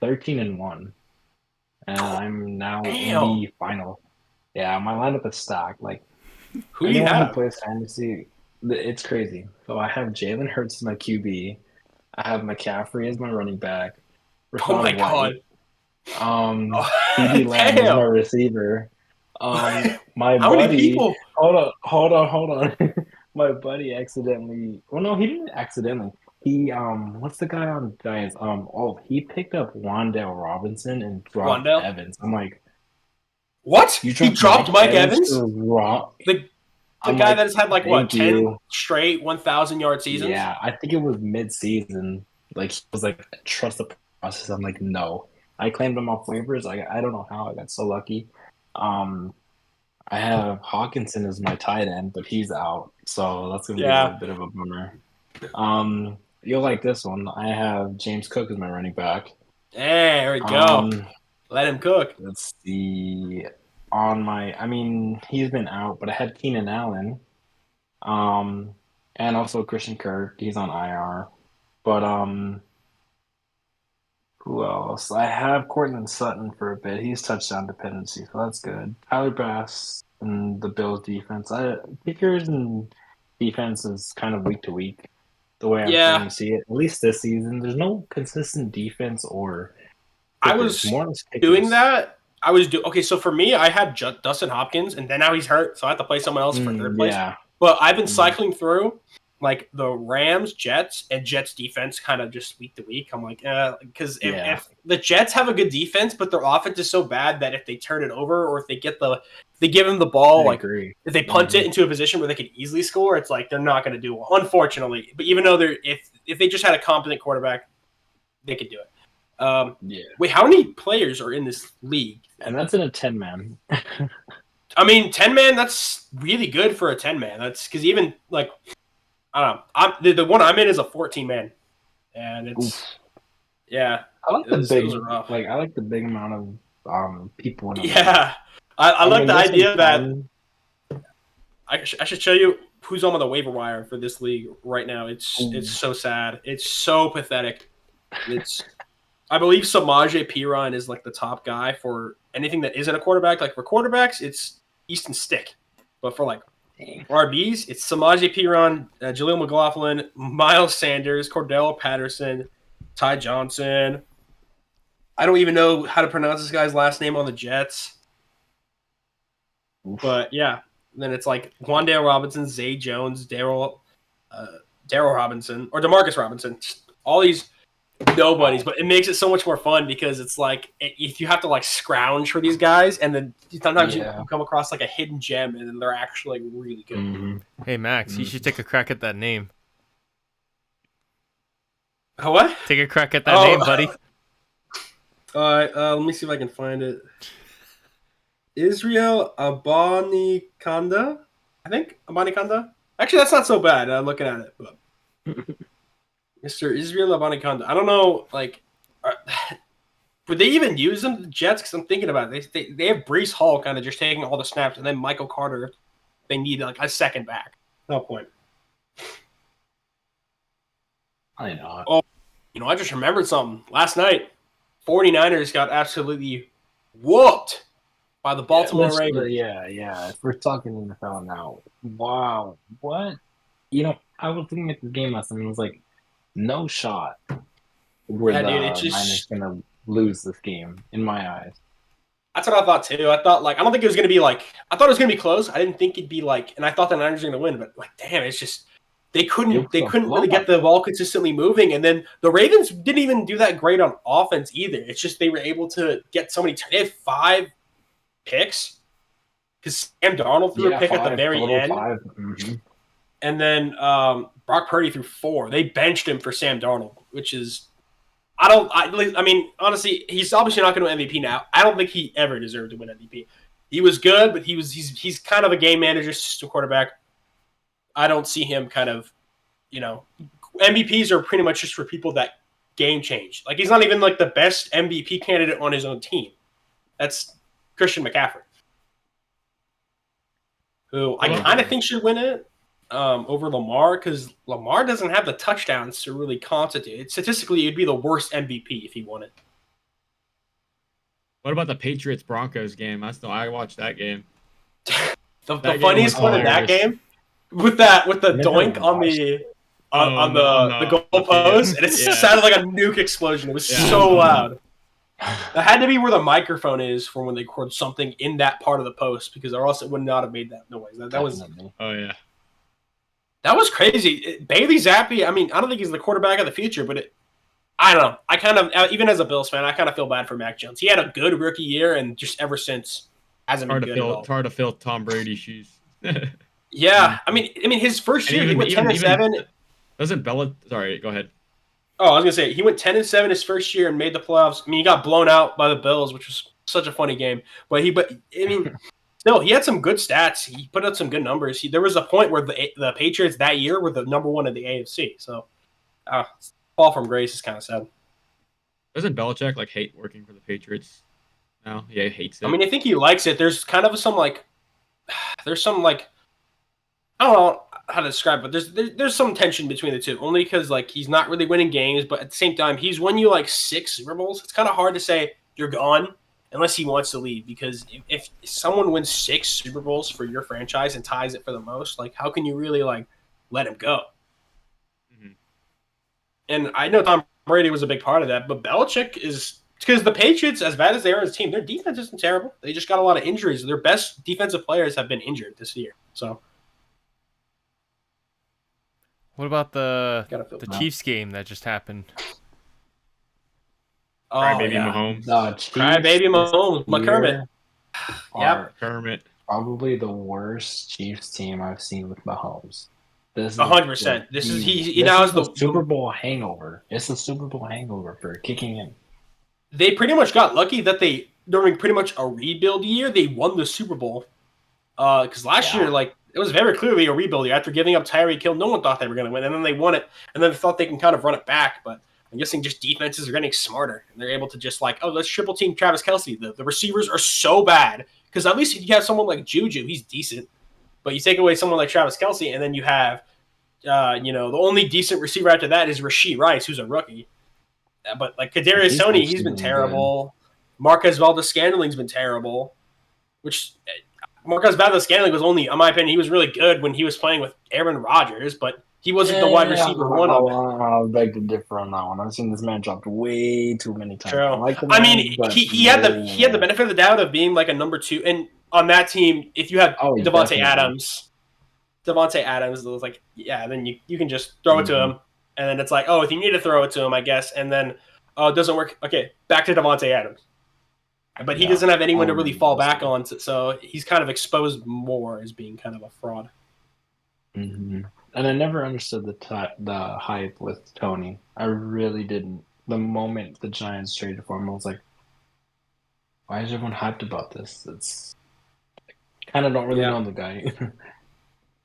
D: 13-1. And I'm now in the final. Yeah, my lineup is stacked. Like
B: Who you
D: Anyone who
B: have?
D: plays fantasy, it's crazy. So I have Jalen Hurts as my QB. I have McCaffrey as my running back.
B: Oh my
D: Rachaad
B: god.
D: White. CD
B: Oh,
D: Lamb is my
B: damn.
D: receiver. My
B: How many
D: buddy,
B: people?
D: hold on. My buddy accidentally. Well, no, he didn't accidentally. He what's the guy on Giants? He picked up Wan'Dale Robinson and dropped
B: Wandell?
D: Evans. I'm like,
B: What?
D: you
B: He
D: dropped
B: dropped
D: Mike
B: Mike
D: Evans
B: Evans?
D: for Raw?
B: The
D: I'm
B: guy that
D: like,
B: has had like what,
D: thank
B: 10
D: you.
B: straight 1,000-yard seasons?
D: Yeah, I think it was mid-season. Like he was like, trust the process. I'm like, no. I claimed him off waivers. I don't know how I got so lucky. Um, I have Hawkinson as my tight end, but he's out, so that's gonna be a
B: Yeah.
D: bit of a bummer. You'll like this one. I have James Cook as my running back.
B: There we go.
D: Um,
B: Let him cook.
D: let's see. I mean, he's been out, but I had Keenan Allen. Um, and also Christian Kirk. He's on IR. But who else? I have Cortland Sutton for a bit. He's touchdown dependency, so that's good. Tyler Bass and the Bills defense. Kickers and defense is kind of week to week, the way I'm starting
B: Yeah.
D: to see it. At least this season, there's no consistent defense or
B: I
D: kickers.
B: was
D: More or less
B: doing
D: kickers.
B: that. Okay, so for me, I had Dustin Hopkins, and then now he's hurt, so I have to play someone else for third place.
D: Yeah.
B: But I've been
D: Mm,
B: cycling through like the Rams, Jets, and Jets defense kind of just week to week. I'm like, because
D: yeah.
B: if the Jets have a good defense, but their offense is so bad that if they turn it over or if they they give them the ball,
D: I
B: like
D: agree.
B: if they punt it into a position where they could easily score, it's like they're not going to do well, unfortunately. But even though if they just had a competent quarterback, they could do it.
D: Yeah.
B: Wait, how many players are in this league?
D: And that's in a 10-man.
B: I mean, 10-man. That's really good for a 10-man. That's because even like I don't know. The one I'm in is a 14-man, and it's yeah.
D: I like the big,
B: Those are rough.
D: like I like the big amount of people in a league.
B: Yeah, I like
D: mean,
B: the
D: there's some
B: idea that
D: fun-
B: I should show you who's on the waiver wire for this league right now. It's
D: Ooh.
B: so sad. It's so pathetic. It's I believe Samaje Perine is like the top guy for anything that isn't a quarterback. Like for quarterbacks, it's Easton Stick, but for like RBs, it's Samaje Perine, Jaleel McLaughlin, Miles Sanders, Cordell Patterson, Ty Johnson. I don't even know how to pronounce this guy's last name on the Jets.
D: Oof.
B: But yeah, then it's like Wandale Robinson, Zay Jones, Daryl Robinson, or Demarcus Robinson. All these nobodies, but it makes it so much more fun because it's like if you have to like scrounge for these guys, and then sometimes you come across like a hidden gem, and then they're actually like really good.
D: Mm-hmm.
A: Hey Max, you should take a crack at that name.
B: What?
A: Take a crack at that name, buddy.
B: All right, let me see if I can find it. Israel Abanikanda, I think Abanikanda. Actually, that's not so bad. Looking at it, but Mr. Israel Abanikanda. I don't know, like, would they even use them, the Jets? Because I'm thinking about it. They have Brees Hall kind of just taking all the snaps, and then Michael Carter. They need like a second back. No point.
D: I know.
B: Oh, I just remembered something. Last night, 49ers got absolutely whooped by the Baltimore Ravens.
D: Yeah. If we're talking NFL now, wow, what? I was looking at the game last night and I was like, no shot were the Niners gonna lose this game in my eyes.
B: That's what I thought too. I thought I don't think it was gonna be I thought it was gonna be close. I didn't think it'd be and I thought the Niners were gonna win, but damn, it's just they couldn't really get the ball consistently moving, and then the Ravens didn't even do that great on offense either. It's just they were able to get so many. They had 5 picks because Sam Darnold threw a pick at the very end, and then Brock Purdy threw 4. They benched him for Sam Darnold, which is I mean, honestly, he's obviously not going to win MVP now. I don't think he ever deserved to win MVP. He was good, but he's kind of a game manager, just a quarterback. I don't see him kind of, MVPs are pretty much just for people that game change. Like he's not even like the best MVP candidate on his own team. That's Christian McCaffrey, who I kind of think should win it over Lamar because Lamar doesn't have the touchdowns to really constitute. Statistically, it'd be the worst MVP if he won it.
C: What about the Patriots-Broncos game? I watched that game.
B: The
C: That game
B: funniest
C: was
B: one in that
C: hilarious.
B: game with the
D: I never
B: doink on
D: watched
B: the
C: On
B: the goal post, and it
C: yeah.
B: sounded like a nuke explosion. It was
C: Yeah.
B: so loud. That had to be where the microphone is for when they record something in that part of the post, because or else it would not have made that noise.
D: Definitely.
C: Oh yeah.
B: That was crazy. Bailey Zappi. I mean, I don't think he's the quarterback of the future, but I don't know. I kind of, even as a Bills fan, I kind of feel bad for Mac Jones. He had a good rookie year, and just ever since hasn't been good at all.
C: It's hard to fill Tom Brady's shoes.
B: Yeah, I mean, his first year he went 10-7.
C: Doesn't Bella? Sorry, go ahead.
B: Oh, I was gonna say he went 10-7 his first year and made the playoffs. I mean, he got blown out by the Bills, which was such a funny game. But I mean, still, he had some good stats. He put up some good numbers. There was a point where the Patriots that year were the number one in the AFC. So, fall from grace is kind of sad.
C: Doesn't Belichick like hate working for the Patriots now? Yeah, he hates it.
B: I mean, I think he likes it. There's kind of some I don't know how to describe it. There's some tension between the two, only because like he's not really winning games, but at the same time he's won you like 6 Super Bowls. It's kind of hard to say you're gone unless he wants to leave, because if someone wins 6 Super Bowls for your franchise and ties it for the most, like how can you really like let him go?
C: Mm-hmm.
B: And I know Tom Brady was a big part of that, but Belichick is, because the Patriots, as bad as they are as a team, their defense isn't terrible. They just got a lot of injuries. Their best defensive players have been injured this year. So.
A: What about the
B: Gotta
A: Chiefs game that just happened?
C: Crybaby Mahomes.
B: Crybaby Mahomes. McCormick. Yep.
C: Kermit.
D: Probably the worst Chiefs team I've seen with Mahomes. This is
B: 100%. This is he now has the
D: Super Bowl hangover. It's the Super Bowl hangover for kicking in.
B: They pretty much got lucky that they, during pretty much a rebuild year, they won the Super Bowl. Because last year, like, it was very clearly a rebuild year. After giving up Tyreek Hill, no one thought they were going to win, and then they won it, and then they thought they can kind of run it back. But I'm guessing just defenses are getting smarter, and they're able to just like, oh, let's triple team Travis Kelce. The receivers are so bad, because at least if you have someone like Juju, he's decent. But you take away someone like Travis Kelce, and then you have, the only decent receiver after that is Rashee Rice, who's a rookie. But like Kadarius Toney, he's been terrible. Marquez Valdes-Scantling's been terrible. Which Marquez Valdes-Scantling was only, in my opinion, he was really good when he was playing with Aaron Rodgers, but he wasn't the wide receiver one of it.
D: I'll beg to differ on that one. I've seen this man dropped way too many times.
B: True. He had the benefit of the doubt of being like a number 2, and on that team, if you have Devontae Adams was like, yeah, then you can just throw it to him, and then it's like, oh, if you need to throw it to him, I guess, and then it doesn't work. Okay, back to Devontae Adams. But he doesn't have anyone to really fall back on, so he's kind of exposed more as being kind of a fraud.
D: Mm-hmm. And I never understood the hype with Tony. I really didn't. The moment the Giants traded for him, I was like, why is everyone hyped about this? It's kind of don't really know the guy.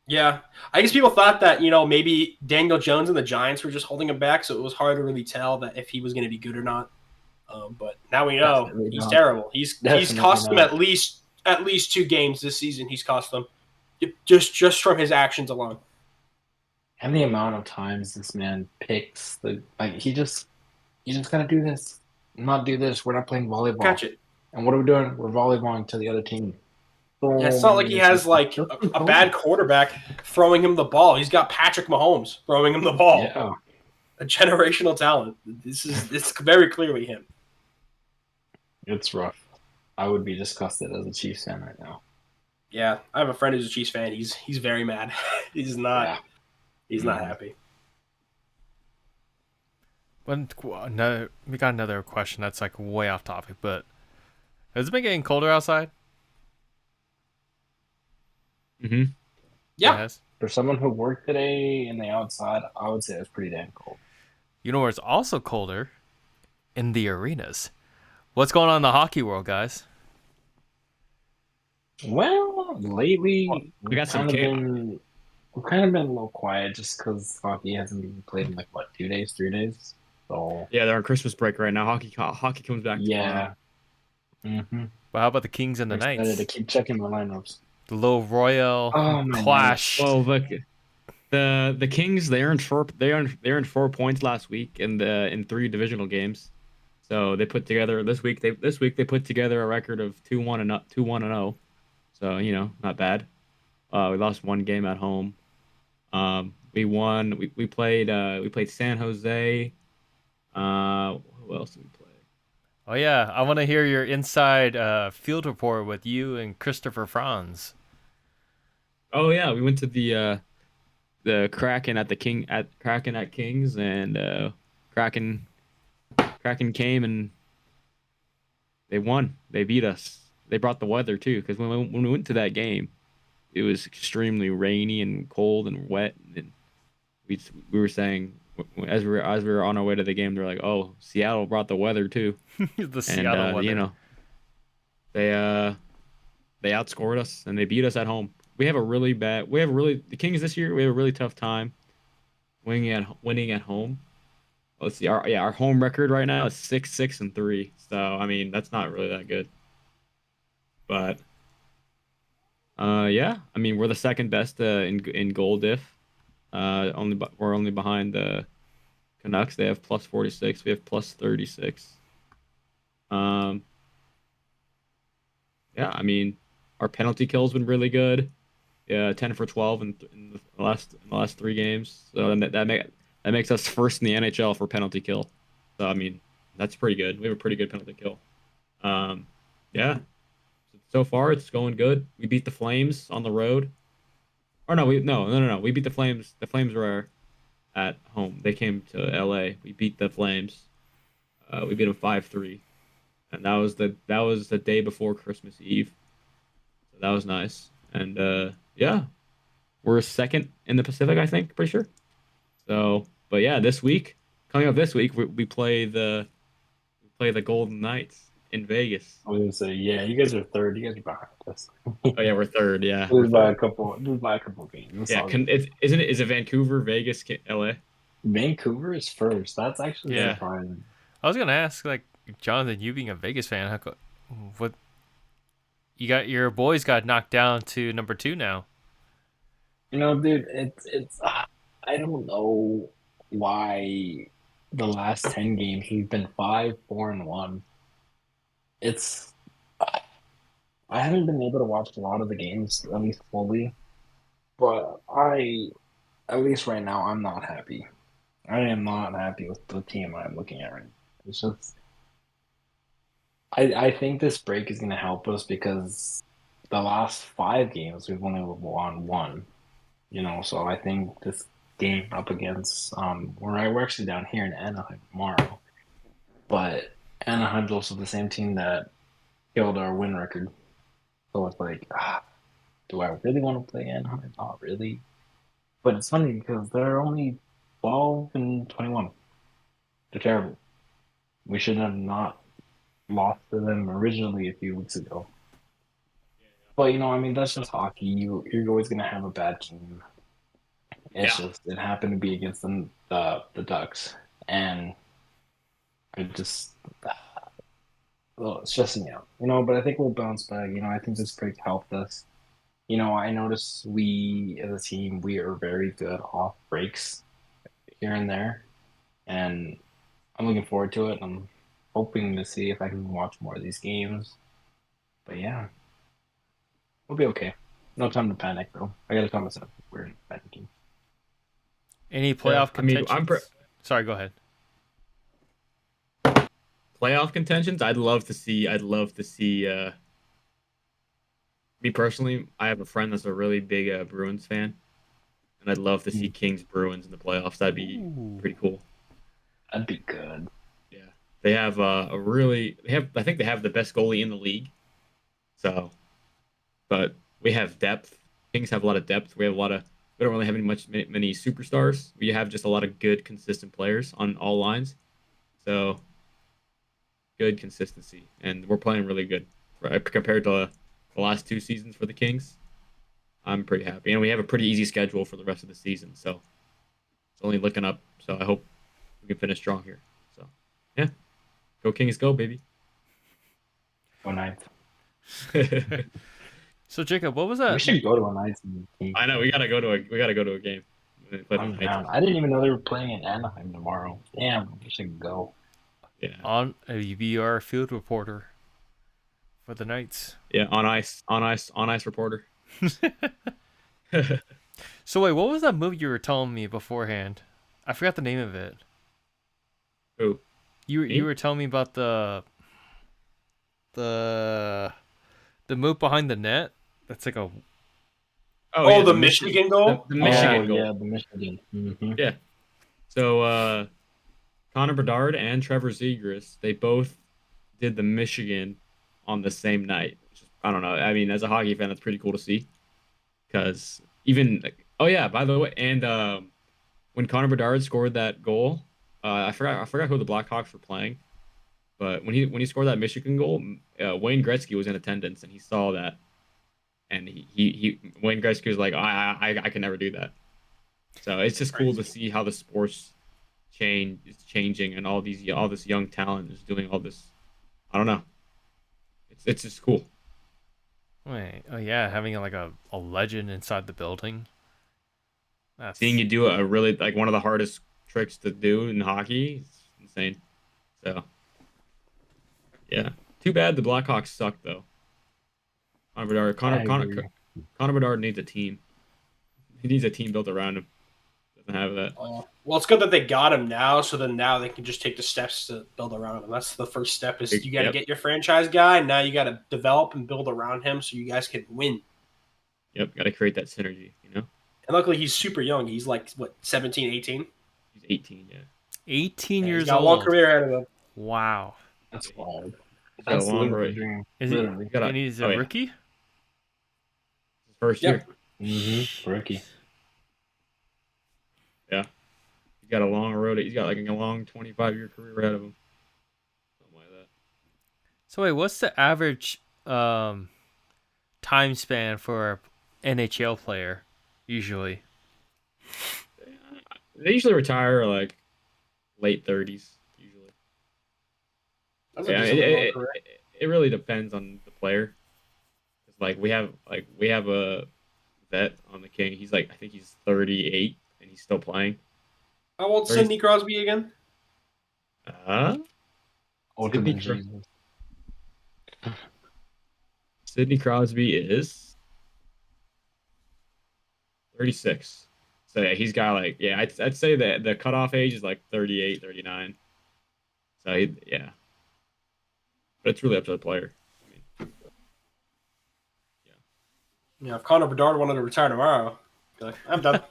B: Yeah. I guess people thought that, maybe Daniel Jones and the Giants were just holding him back, so it was hard to really tell that if he was going to be good or not. But now we know he's terrible. He's cost them at least 2 games this season. He's cost them just from his actions alone.
D: And the amount of times this man picks you just gotta do this, not do this. We're not playing volleyball.
B: Catch it.
D: And what are we doing? We're volleyballing to the other team.
B: Yeah, it's not like he has like a bad quarterback throwing him the ball. He's got Patrick Mahomes throwing him the ball.
D: Yeah.
B: A generational talent. It's very clearly him.
D: It's rough. I would be disgusted as a Chiefs fan right now.
B: Yeah, I have a friend who's a Chiefs fan. He's very mad. He's not happy.
A: We got another question that's like way off topic, but has it been getting colder outside?
C: Mm-hmm.
B: Yeah.
D: For someone who worked today in the outside, I would say it was pretty damn cold.
A: You know where it's also colder? In the arenas. What's going on in the hockey world, guys?
D: Well, lately
C: we got some
D: we've kind of been a little quiet just because hockey hasn't been played in 2 days, 3 days. So
C: yeah, they're on Christmas break right now. Hockey comes back.
D: Yeah. Mm-hmm.
A: But how about the Kings and the Knights?
D: Excited to keep checking my lineups.
A: The little royal clash.
C: Well, look, the Kings they earned 4 points last week in 3 divisional games. So they put together this week. They put together a record of 2-1-0. So not bad. We lost one game at home. We won. We played San Jose. Who else did we play?
A: Oh yeah, I want to hear your inside field report with you and Christopher Franz.
C: Oh yeah, we went to the Kraken at Kraken at Kings, and Kraken Kraken came and they won. They beat us. They brought the weather too, because when we went to that game, it was extremely rainy and cold and wet, and we were saying as we were on our way to the game, they're like, "Oh, Seattle brought the weather too,"
A: The
C: and
A: Seattle weather.
C: they they outscored us and they beat us at home. The Kings this year. We have a really tough time winning at home. Let's see, our home record right now is 6-6-3. So I mean that's not really that good, but yeah, I mean we're the second best in goal diff. We're only behind the Canucks. They have plus 46. We have plus 36. Um, yeah, I mean, our penalty kill's been really good. Yeah, 10 for 12 in the last three games. So then that makes us first in the NHL for penalty kill. So I mean, that's pretty good. We have a pretty good penalty kill. Um, yeah. So far it's going good. We beat the Flames on the road. Or no, no. We beat the Flames. The Flames were at home. They came to LA. We beat the Flames. We beat them 5-3. And that was the day before Christmas Eve. So that was nice. And yeah, we're second in the Pacific, I think, pretty sure. So, but yeah, coming up this week, we play the Golden Knights in Vegas.
D: I was gonna say, yeah, you guys are third. You guys are behind us.
C: Oh yeah, we're third. Yeah, we're
D: Lose by a
C: third.
D: couple. Lose by a couple games. That's
C: Yeah,
D: all good.
C: is it Vancouver, Vegas, LA?
D: Vancouver is first. That's actually
A: Yeah,
D: surprising.
A: I was gonna ask, like, Jonathan, you being a Vegas fan, what you got? Your boys got knocked down to number 2 now.
D: Dude, it's. I don't know why the last 10 games we've been 5-4-1. It's. I haven't been able to watch a lot of the games at least fully, but at least right now, I'm not happy. I am not happy with the team I'm looking at right now. It's just. I think this break is going to help us because the last 5 games we've only won one. So I think this game up against we're actually down here in Anaheim tomorrow, but Anaheim's also the same team that killed our win record. So it's like, do I really want to play Anaheim? Not really. But it's funny because they're only 12-21. They're terrible. We should have not lost to them originally a few weeks ago. But I mean, that's just hockey. You're always gonna have a bad team. It's
C: Yeah.
D: just it happened to be against the Ducks, and it just well, it's stressing me out. But I think we'll bounce back. I think this break helped us. I noticed we as a team we are very good off breaks here and there, and I'm looking forward to it. I'm hoping to see if I can watch more of these games. But yeah, we'll be okay. No time to panic though. I gotta tell myself we're panicking.
A: Any
C: Yeah,
A: playoff
C: I mean,
A: contentions? Sorry, go ahead.
C: playoff contentions. I'd love to see. Me personally, I have a friend that's a really big Bruins fan, and I'd love to see Kings Bruins in the playoffs. That'd be
A: Ooh.
C: pretty cool.
D: That'd be good.
C: Yeah, they have I think they have the best goalie in the league. So, but we have depth. Kings have a lot of depth. We don't really have many superstars. We have just a lot of good, consistent players on all lines. So good consistency, and we're playing really good compared to the last 2 seasons for the Kings. I'm pretty happy, and we have a pretty easy schedule for the rest of the season. So it's only looking up. So I hope we can finish strong here. So yeah, go Kings, go baby.
D: Go Knights.
A: So Jacob, what was
D: We
A: that?
D: should go to a Knights game.
C: I know we gotta go to a game. Play the
D: I'm
C: Knights.
D: down. I didn't even know they were playing in Anaheim tomorrow. Damn, we should go.
C: Yeah,
A: On you be our field reporter for the Knights.
C: yeah, on ice reporter.
A: So wait, what was that movie you were telling me beforehand? I forgot the name of it.
C: Who?
A: You
C: Me?
A: were telling me about the the move behind the net. That's like a
C: Oh
B: Oh,
C: yeah,
B: the Michigan goal.
C: the
D: Oh
C: Michigan
D: yeah,
C: goal.
D: the Michigan. Hmm.
C: Yeah. So Connor Bedard and Trevor Zegras, they both did the Michigan on the same night. Which is, I don't know. I mean, as a hockey fan, that's pretty cool to see. Because even like, oh yeah, by the way, and when Connor Bedard scored that goal, I forgot who the Blackhawks were playing, but when he scored that Michigan goal, Wayne Gretzky was in attendance and he saw that, and he Wayne Gretzky was like, I can never do that. So it's just cool to
B: Crazy.
C: see how the sports change is changing and all this young talent is doing all this. I don't know. It's just cool.
A: wait. Oh yeah, having like a legend inside the building.
C: Seeing
A: That's
C: you do a really like one of the hardest tricks to do in hockey, it's insane. So yeah, too bad the Blackhawks suck though. Connor Bedard,
D: I agree.
C: Connor Bedard needs a team. He needs a team built around him. Doesn't have that.
B: Well, it's good that they got him now, so then now they can just take the steps to build around him. That's the first step is you got to
C: Yep,
B: get your franchise guy. Now you got to develop and build around him so you guys can win.
C: yep. Got to create that synergy. You know,
B: And luckily, he's super young. He's like, what, 17, 18?
C: he's 18. Yeah,
A: 18
B: Yeah, he's
A: years
B: got a long
A: old.
B: career ahead of him.
A: Wow.
D: That's wild.
C: he's got a
D: That's
C: long
D: living the
C: road.
D: dream.
A: Is he?
D: Literally.
C: He's got
A: And
C: a
A: he's
C: oh
A: a
C: yeah,
A: rookie.
C: his first
B: Yep.
C: year.
D: Rookie.
C: Yeah, he's got a long road. He's got like a long 25-year career ahead of him. Something like that.
A: So wait, what's the average time span for a NHL player usually?
C: They usually retire like late 30s. Usually.
B: That's a
C: Yeah,
B: decently long career.
C: it really depends on the player. 'Cause, like we have a vet on the King. He's like I think he's 38 and he's still playing.
B: How old's
C: 30,
B: Sidney Crosby again?
C: uh,
D: Older
C: Sidney
D: than
C: Cro-
D: Jesus.
C: Sidney Crosby is 36. So yeah, he's got like yeah, I'd say that the cutoff age is like 38, 39. So yeah, but it's really up to the player. I mean, yeah,
B: Yeah, if Connor Bedard wanted to retire tomorrow, I'd be like, I'm done.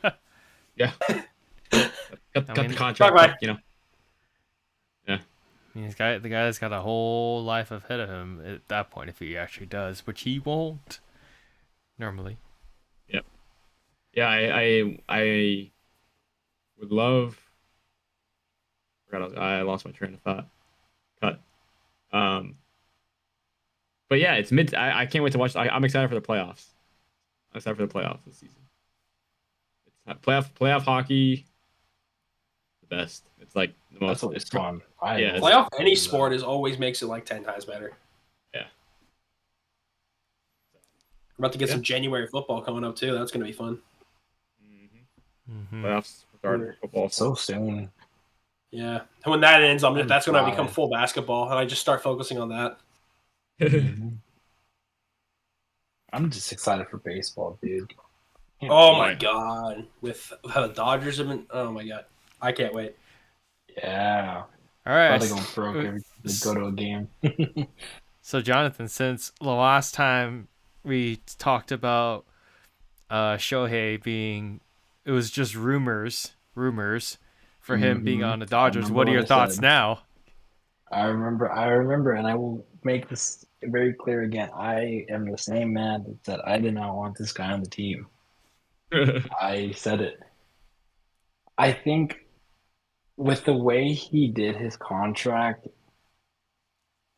C: yeah. Cut
A: I
C: the
A: mean,
C: contract,
B: Bye-bye.
C: you know. Yeah,
A: the guy's got a whole life ahead of him at that point if he actually does, which he won't normally.
C: yep, yeah. I would love. I lost my train of thought. Cut. Um, but yeah, it's mid. I can't wait to watch. I'm excited for the playoffs. I'm excited for the playoffs this season. It's playoff hockey. The best. It's like the most.
D: That's always
C: It's
D: fun.
C: yeah, it's-
B: Playoff any sport is always makes it like 10 times better.
C: yeah.
B: We're about to get
C: Yeah.
B: some January football coming up too. That's going to be fun.
A: Mm-hmm.
C: Playoffs regarding football.
D: So soon.
B: Yeah. And when that ends,
D: I'm
B: that's going to
D: fly.
B: become full basketball, and I just start focusing on that.
D: I'm just excited for baseball, dude. Can't
B: Oh
D: wait.
B: my god! With how the Dodgers have been, oh my god, I can't wait.
D: Yeah.
A: All right.
D: About to go broke every time they go to a game.
A: So Jonathan, since the last time we talked about Shohei being, it was just rumors for him being on the Dodgers.
D: remember
A: What are
D: what
A: your
D: I
A: thoughts
D: said.
A: now?
D: I remember, and I will make this very clear again. I am the same man that said I did not want this guy on the team. I said it. I think with the way he did his contract,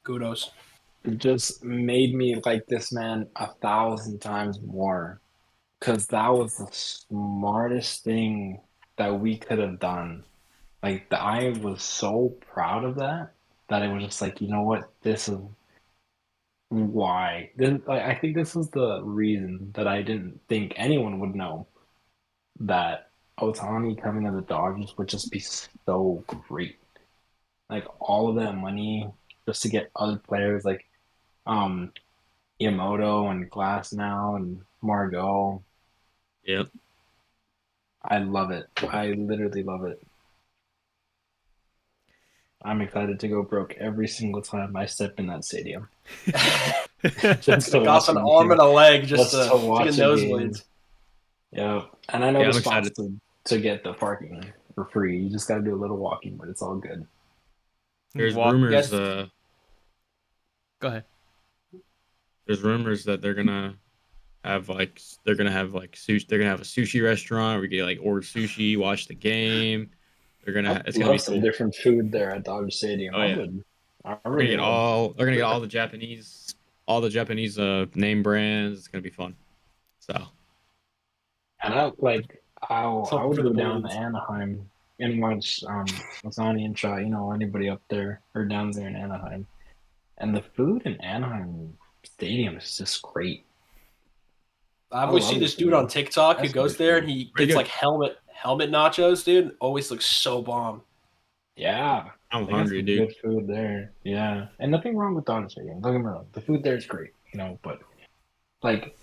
B: Kudos.
D: it just made me like this man 1,000 times more. Because that was the smartest thing that we could have done. Like, I was so proud of that that it was just like, you know what? This is why. I think this was the reason that I didn't think anyone would know that Otani coming to the Dodgers would just be so great. Like all of that money just to get other players like Yamamoto and Glass now and Margot.
C: Yep.
D: I love it. I literally love it. I'm excited to go broke every single time I step in that stadium.
B: It's
D: Just to
B: gonna cost
D: watch
B: an
D: a
B: arm
D: game.
B: and a leg just
D: Just
B: to
D: to
B: get
D: watch a game.
B: nosebleeds.
D: Yeah. And I know
C: Yeah,
D: the
C: I'm
D: spots
C: excited.
D: to get the parking for free. You just got to do a little walking, but it's all good.
C: There's
A: Walk.
C: rumors.
B: Yes.
A: Go ahead.
C: There's rumors that they're gonna have like sushi. They're gonna have a sushi restaurant where you can like order sushi, watch the game.
D: I
C: It's gonna be
D: love some
C: cool.
D: different food there at Dodger Stadium.
C: Oh
D: I
C: yeah,
D: would. I
C: we're gonna
D: really
C: get
D: would.
C: all. They're gonna get all the Japanese name brands. It's gonna be fun. So
D: And I
B: So
D: would
B: for the
D: go down to
B: balloons.
D: Anaheim and watch Masani and Shaw, anybody up there or down there in Anaheim. And the food in Anaheim Stadium is just great.
B: I
D: I
B: always see
D: love the
B: this dude on
D: food.
B: TikTok who
D: That's
B: goes
D: good
B: there and
D: food.
B: he
C: pretty
B: gets
C: good.
B: like helmet nachos, dude. Always looks so bomb.
D: Yeah.
C: I'm
D: They got
C: hungry,
D: some
C: dude.
D: good food there. Yeah. And nothing wrong with Dodger Stadium. Don't get me wrong. The food there is great, but like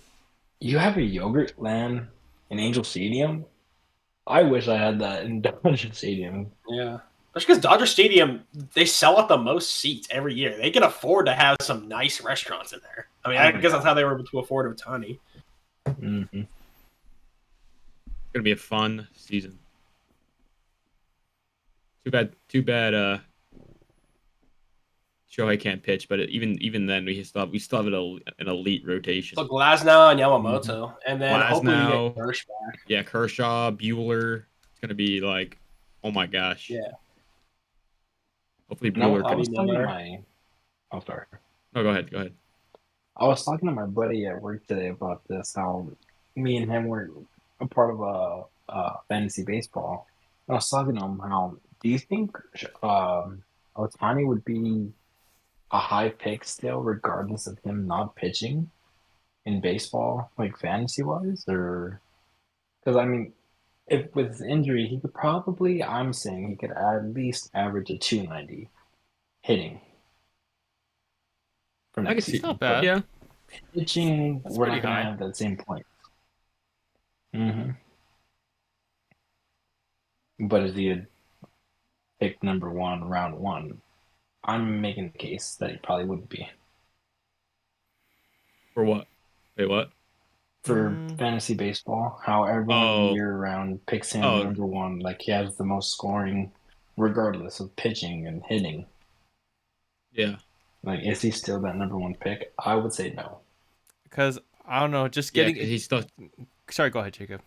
D: you have a yogurt land in Angel Stadium. I wish I had that in Dodger Stadium.
B: Yeah. Especially because Dodger Stadium, they sell out the most seats every year. They can afford to have some nice restaurants in there. I mean, I
D: Oh
B: guess that's
D: yeah.
B: how they were able to afford Otani.
D: Mm-hmm.
C: It's gonna be a fun season. Too bad. Shohei can't pitch, but even then we still have an elite rotation.
B: So Glasnow and
D: Mm-hmm.
B: Yamamoto. And then hopefully we get
C: Glasnow,
B: Hirsch back.
C: yeah, Kershaw, Bueller. It's gonna be like, oh my gosh.
B: Yeah.
C: Hopefully
D: And I
C: Bueller
D: was
C: comes.
D: talking to
B: Miller.
D: my. Oh, sorry.
C: No, go ahead. Go ahead.
D: I was talking to my buddy at work today about this. How me and him were a part of a fantasy baseball. And I was talking to him how do you think Otani would be a high pick still, regardless of him not pitching in baseball, like fantasy wise, or because I mean, if with his injury, he could probably. I'm saying he could at least average a 290 hitting for
C: I can
D: next
C: see.
A: Not
D: season.
A: bad.
C: Yeah,
D: Pitching,
A: That's
D: we're
A: pretty
D: not going to
A: high.
D: have that same point. Mm-hmm. But if he had picked number one, round one, I'm making the case that he probably wouldn't be.
C: for what? Wait, what?
D: For fantasy baseball, how everyone
C: Oh,
D: year round picks him
C: oh,
D: number one, like he has the most scoring, regardless of pitching and hitting.
C: yeah.
D: Like, is he still that number one pick? I would say no.
A: Because I don't know, just
C: Yeah,
A: getting.
C: because he's still.
A: Sorry, go ahead, Jacob.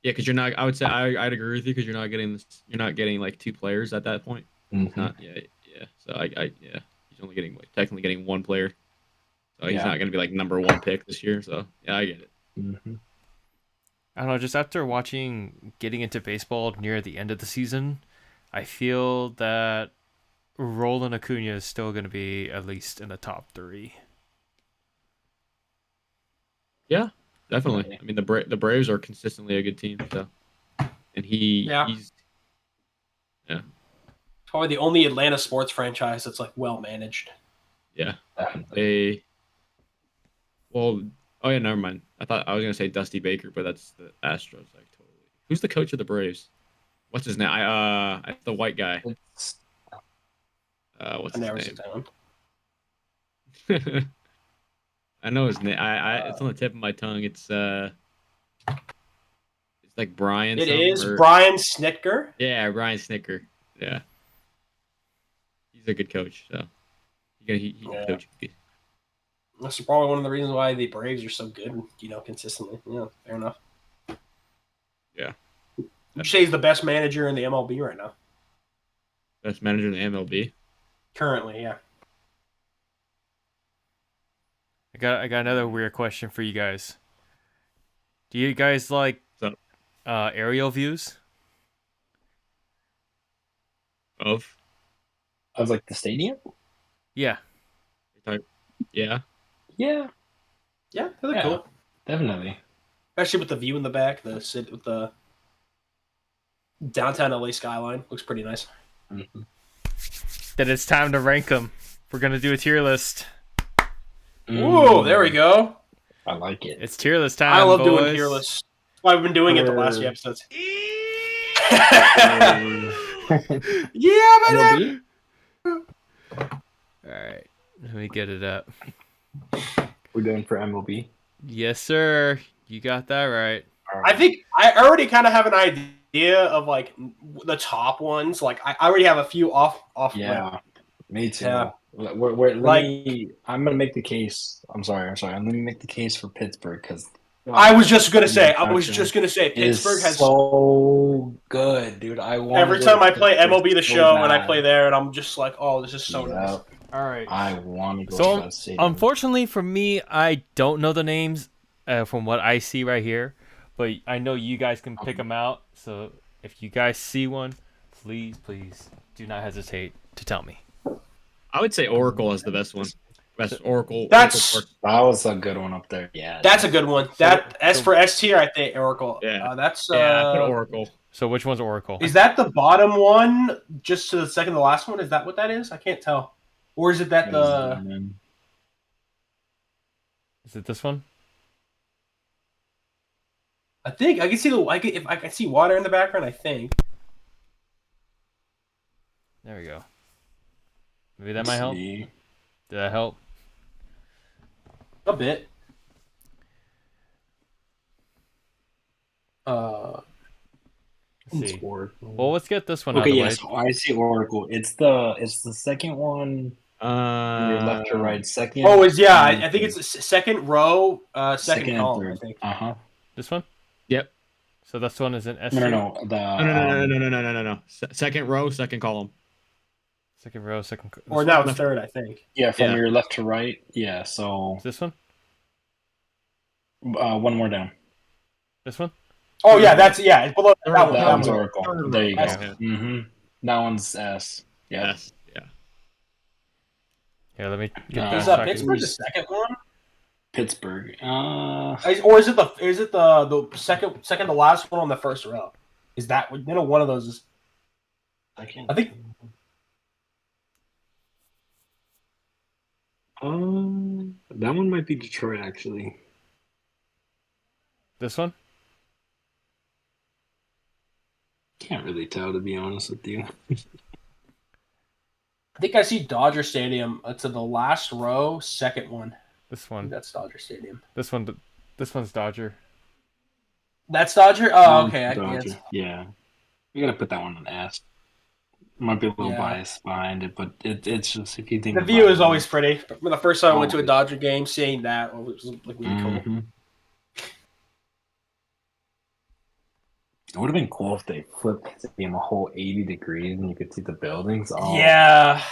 C: Yeah, because you're not. I would say I'd agree with you because you're not getting this. You're not getting like two players at that point.
D: Mm-hmm.
C: Not. Yeah, yeah. So yeah. He's only getting like technically getting one player. So he's
D: Yeah.
C: not gonna be like number one pick this year. So yeah, I get it.
D: Mm-hmm.
A: I don't know, just after getting into baseball near the end of the season, I feel that Roland Acuna is still going to be at least in the top 3.
C: Yeah, definitely.
D: Right.
C: I mean, the Braves are consistently a good team. So, and
B: Yeah.
C: he's yeah,
B: Probably the only Atlanta sports franchise that's like well managed.
C: yeah.
D: Definitely.
C: Well, oh yeah, never mind. I was gonna say Dusty Baker, but that's the Astros. Like totally. Who's the coach of the Braves? What's his name? The white guy.
D: It's
C: What's
B: I
C: his
B: never sit down.
C: name? I know his name. It's on the tip of my tongue. It's like Brian.
B: It
C: something,
B: is
C: or-
B: Brian Snitker.
C: Yeah, Brian Snicker. Yeah, he's a good coach. So he can
B: Yeah.
C: coach.
B: That's probably one of the reasons why the Braves are so good, consistently. Yeah, fair enough.
C: Yeah.
B: Would you say he's the best manager in the MLB right now?
C: Best manager in the MLB.
B: Currently, yeah.
A: I got another weird question for you guys. Do you guys like
C: So
A: aerial views?
C: of
D: of like the stadium.
A: Yeah.
C: yeah.
D: Yeah,
B: Yeah, they look
D: Yeah.
B: cool.
D: definitely.
B: Especially with the view in the back, with the downtown LA skyline. Looks pretty nice.
D: Mm-hmm.
A: Then it's time to rank them. We're going to do a tier list.
B: Ooh, there we go.
D: I like it.
A: It's tier list time,
B: I love
A: boys.
B: doing tier lists. That's why we've been doing it the last few episodes. Yeah, man.
D: MLB?
A: All right, let me get it up.
D: We're doing for MLB.
A: Yes, sir. You got that right.
B: I think I already kind of have an idea of like the top ones. Like I already have a few off.
D: Yeah, me too.
B: Yeah.
D: I'm gonna make the case. I'm sorry. I'm gonna make the case for Pittsburgh because
B: I was just gonna say. Pittsburgh has
D: so good, dude. I want
B: every time I play MLB the
D: so
B: Show
D: bad.
B: and I play there, and I'm just like, oh, this is so nice.
A: All right.
D: I want to go to
A: So,
D: that stadium.
A: unfortunately for me, I don't know the names from what I see right here, but I know you guys can pick them out. So, if you guys see one, please do not hesitate to tell me.
C: I would say Oracle is the best one. Best Oracle.
B: That
D: was a good one up there. Yeah,
B: that's a good one. As for S tier, I think Oracle.
C: Yeah.
B: That's
C: I put Oracle.
A: So, which one's Oracle?
B: Is that the bottom one, just to the second to last one? Is that what that is? I can't tell. Or is it that
A: Is it this one?
B: I think I can see if I can see water in the background. I think.
A: There we go. Maybe that might help. Did that help?
B: A bit.
A: Let's see.
D: Oracle.
A: Well, let's get this one out of
D: Okay,
A: the way.
D: yes, I see Oracle. It's the second one. Your left to right, second.
B: Oh, I think it's the second row, second column.
D: third.
B: I think.
A: This one?
C: Yep.
A: So this one is an S.
D: No.
C: No. Second row, second column.
A: Second row, second.
B: Or now it's third, I think.
D: Yeah, from your left to right. Yeah, so
A: Is this one?
D: one more down.
A: This one?
B: Oh yeah, it's below that one.
D: That one's Oracle. There you go.
A: Okay.
D: Mm-hmm. That one's S. Yeah.
C: Yes. Yeah.
A: Here, let me get
B: Is
A: this.
B: Pittsburgh the second one?
D: Pittsburgh.
B: Or is it the second to last one on the first row? Is that one of those is? I think.
D: That one might be Detroit actually.
A: This one?
D: Can't really tell, to be honest with you.
B: I think I see Dodger Stadium to the last row, second one.
A: This one.
B: That's Dodger Stadium.
A: This one's Dodger.
B: That's Dodger? Oh, okay.
D: Dodger. Yeah. You gotta put that one on S. Might be a little biased behind it, but it's just, if you think
B: the view is always pretty. The first time I went to a Dodger game, seeing that was like really cool.
D: It would have been cool if they flipped the stadium a whole 80 degrees and you could see the buildings. Oh,
B: yeah,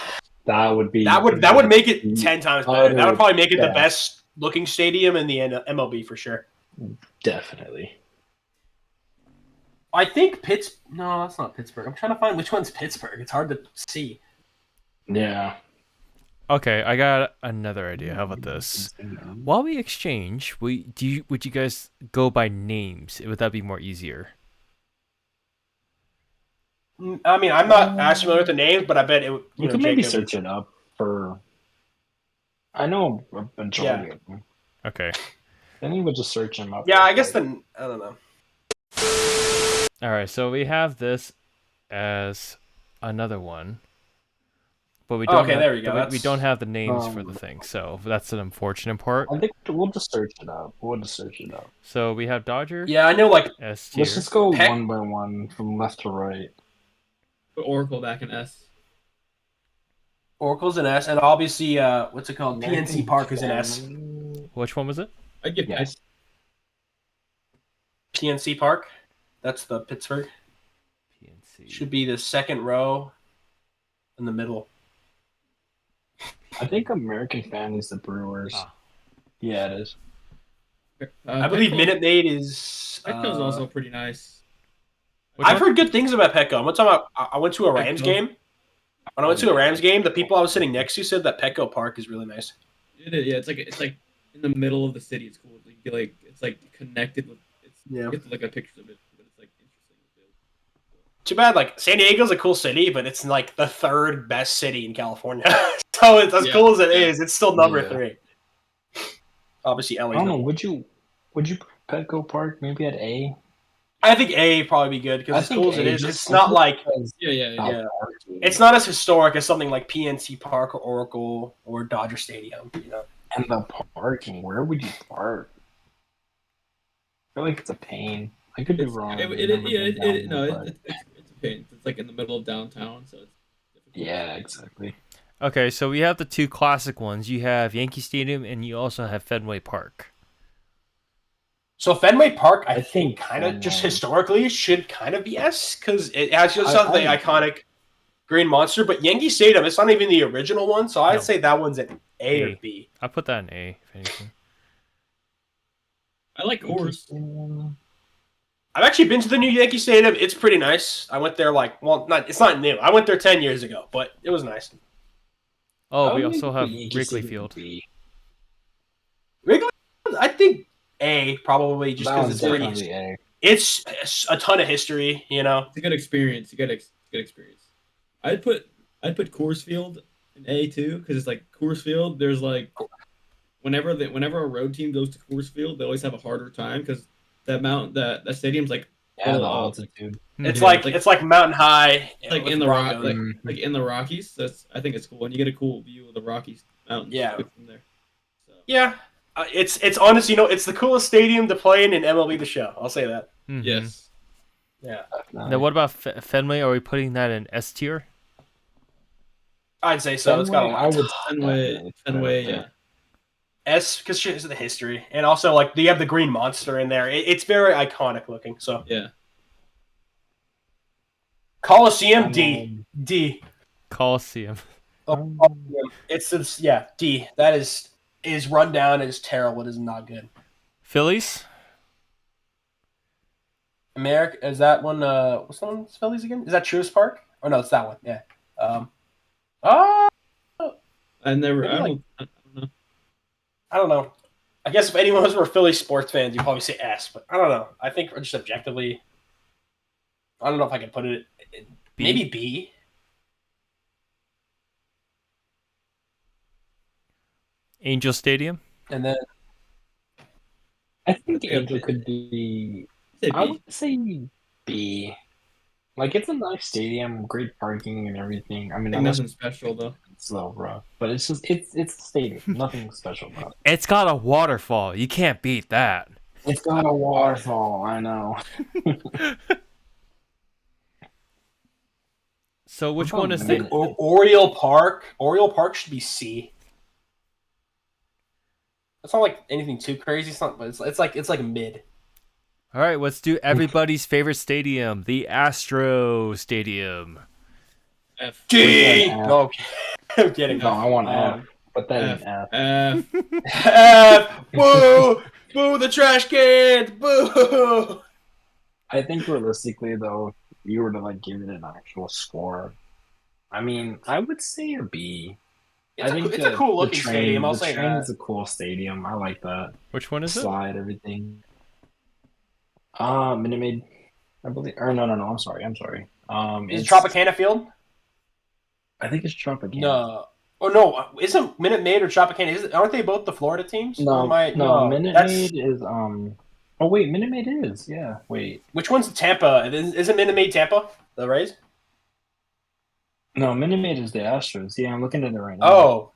D: that would
B: make it 10 times better. That would probably make it the best looking stadium in the MLB for sure.
D: Definitely.
B: I think No, that's not Pittsburgh. I'm trying to find which one's Pittsburgh. It's hard to see.
D: Yeah.
A: Okay, I got another idea. How about this? While we exchange, would you guys go by names? Would that be more easier?
B: I mean, I'm not as familiar with the names, but I bet it would.
D: You could maybe search it up for. I know a majority of them.
A: Okay.
D: Then you would just search them up.
B: Yeah, I guess then I don't know.
A: All right, so we have this as another one, but we don't.
B: There we go.
A: We don't have the names for the thing, so that's an unfortunate part.
D: I think we'll just search it up.
A: So we have Dodger.
B: Yeah, I know. Like
A: S tier.
D: Let's just go one by one from left to right.
C: Put Oracle back in S.
B: Oracle's an S, and obviously, what's it called? PNC Park is an S.
A: Which one was it?
C: I'd give S.
B: PNC Park. That's the Pittsburgh.
A: PNC.
B: Should be the second row in the middle.
D: I think American Fan is the Brewers. Yeah, it is.
B: I believe Minute Maid is.
C: Petco's also pretty nice.
B: I've heard good things about Petco. One time I went to a Rams game. When I went to a Rams game, the people I was sitting next to said that Petco Park is really nice.
C: It is, yeah. It's like in the middle of the city. It's cool. It's like connected with. You have to look at pictures of it, but it's like interesting.
B: Too bad, like San Diego's a cool city, but it's like the third best city in California. So it's as cool as it is. It's still number 3. Obviously,
D: I
B: LA's
D: don't know.
B: number one.
D: Would you put Petco Park maybe at A?
B: I think A would probably be good because
D: I
B: as
D: think
B: cool as it
D: A
B: is,
D: just
B: it's not like
D: because
C: Yeah.
D: how
B: yeah,
D: parky.
B: it's not as historic as something like PNC Park or Oracle or Dodger Stadium. You know,
D: And the parking. Where would you park? I feel like it's a pain. I could be wrong. I've never been down there, but
C: It's a pain. It's like in the middle of downtown, so it's difficult.
D: yeah, exactly.
A: Okay, so we have the two classic ones. You have Yankee Stadium, and you also have Fenway Park.
B: so Fenway Park, I
D: I
B: think,
D: think
B: kind of just
D: Fenway.
B: historically should kind of be S because it has just
D: I
B: the
D: agree.
B: iconic green monster. But Yankee Stadium, it's not even the original one, so I'd
A: No.
B: say that one's an A or
A: A.
B: B.
A: I put that in A, if anything.
C: I like Coors.
B: I've actually been to the new Yankee Stadium. It's pretty nice. I went there it's not new. I went there 10 years ago, but it was nice.
A: Oh,
D: I
A: we
D: would
A: also
D: maybe
A: have
D: put Yankee
A: Wrigley
D: Stadium
A: Field.
D: B.
B: Wrigley, I think A probably just
D: That
B: because
D: one's
B: it's pretty.
D: definitely A.
B: It's a ton of history, you know.
C: It's a good experience. You get good experience. I'd put Coors Field in A too because it's like Coors Field. There's like whenever a road team goes to Coors Field, they always have a harder time because that stadium's like
D: Yeah, the
C: little,
D: altitude.
B: It's
A: Mhm.
B: like Mountain High,
C: like
B: with
C: in the
B: Broncos.
C: like in the Rockies. I think it's cool, and you get a cool view of the Rockies mountains
B: Yeah.
C: too from there. So
B: Yeah, it's honestly, it's the coolest stadium to play in MLB The Show. I'll say that.
A: Mhm.
C: yes,
B: Yeah,
A: Now, what about Fenway? Are we putting that in S tier?
B: I'd say so. It's got a
D: Fenway, I
B: lot.
D: would
C: Fenway,
D: definitely
C: yeah.
B: S because shit is the history, and also like you have the green monster in there. It's very iconic looking. So
C: Yeah.
B: Coliseum D.
A: Coliseum.
B: Oh, Coliseum. It's D. That is run down. It is terrible. It is not good.
A: Phillies?
B: America is that one? What's that one? Phillies again? Is that Truist Park? Oh no, it's that one. Yeah. Oh,
C: I
B: Maybe
C: don't know.
B: I don't know. I guess if anyone was were Philly sports fans, you'd probably say S, but I don't know. I think just objectively, I don't know if I can put it.
A: B?
B: Maybe B.
A: Angel Stadium?
B: And then
D: I think
C: Yeah,
D: Angel could be.
C: Say
D: I
C: B.
D: would say B. Like it's a nice stadium, great parking and everything. I mean, unless
C: Nothing special though.
D: it's slow, bro. But it's just it's a stadium. Nothing special about it.
A: It's got a waterfall. You can't beat that.
D: It's got a waterfall. I know.
A: So which
D: What
A: one
D: about
A: is
B: I think
A: the...
B: Oriole Park. Oriole Park should be C. It's not like anything too crazy. It's not, but it's like mid.
A: All right, let's do everybody's favorite stadium, the Astro Stadium.
C: F.
B: D.
D: F.
B: No, I'm kidding.
D: No, I want
B: Um,
D: F. Put that in
C: F.
D: F.
C: F.
B: F. Boo! Boo the trash cans! Boo!
D: I think realistically, though, if you were to like give it an actual score, I mean, I would say a B.
B: It's
D: I think
B: it's a cool looking
D: train,
B: stadium. I'll
D: the
B: say
D: train
B: that.
D: is a cool stadium. I like that.
A: Which one is it?
D: Slide, everything. Minute Maid, I believe. Or no. I'm sorry.
B: Is it
D: It's
B: Tropicana Field?
D: I think it's Tropicana.
B: No. Oh no! Isn't Minute Maid or Tropicana? Aren't they both the Florida teams? Or
D: No. Minute
B: That's
D: Maid is Oh wait, Minute Maid is Wait,
B: which one's Tampa? Isn't Minute Maid Tampa? The Rays?
D: no, Minute Maid is the Astros. Yeah, I'm looking at it right now.
B: Oh,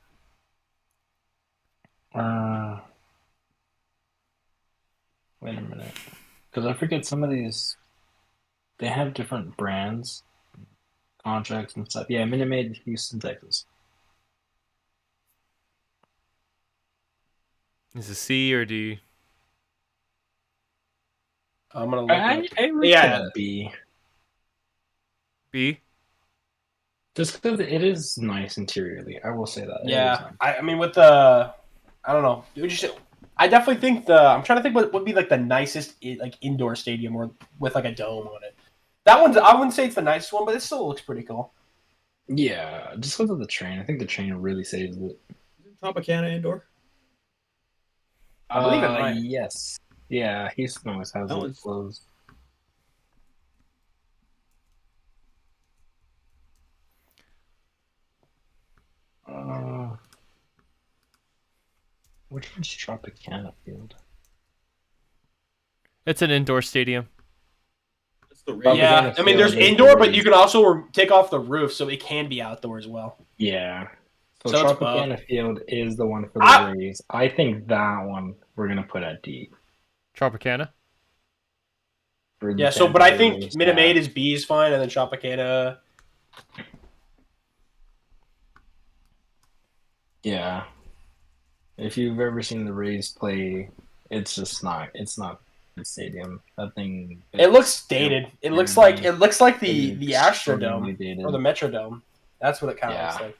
D: Wait a minute, because I forget some of these. They have different brands, contracts, and stuff. Yeah, Minute Maid, Houston, Texas.
A: Is it C or D?
B: I'm gonna look.
D: I rate
B: Yeah.
D: it a B.
A: B?
D: Just because it is nice interiorly, I will say that. It is
B: Yeah,
D: nice.
B: I mean with the, I don't know. I definitely think I'm trying to think what would be like the nicest like indoor stadium or with like a dome on it. That one's I wouldn't say it's the nicest one, but it still looks pretty cool.
D: Yeah, just because of the train. I think the train really saves it.
C: Tropicana indoor.
B: I believe it might.
D: Yes. Yeah, Houston always has
C: That
D: it
C: one's-
D: closed. Which one's Tropicana Field?
A: It's an indoor stadium.
C: It's the
D: Probably
B: Yeah,
D: gonna
B: I mean,
D: feel
B: there's
D: like
B: indoor, but
D: Rays.
B: you can also take off the roof, so it can be outdoor as well.
D: Yeah. So
B: So it's
D: Tropicana Field is the one for the
B: I-
D: Rays. I think that one we're gonna put at D.
A: Tropicana.
D: For the
B: Yeah, so but
D: Tampa
B: I
D: Bay
B: think
D: Rays,
B: Minute Maid
D: yeah.
B: is B is fine, and then Tropicana.
D: Yeah. If you've ever seen the Rays play, it's just not. It's not the stadium. That thing.
B: It looks dated. It looks like the
D: extremely
B: Astrodome
D: dated.
B: or the Metrodome. That's what it kind of looks
D: Yeah.
B: like.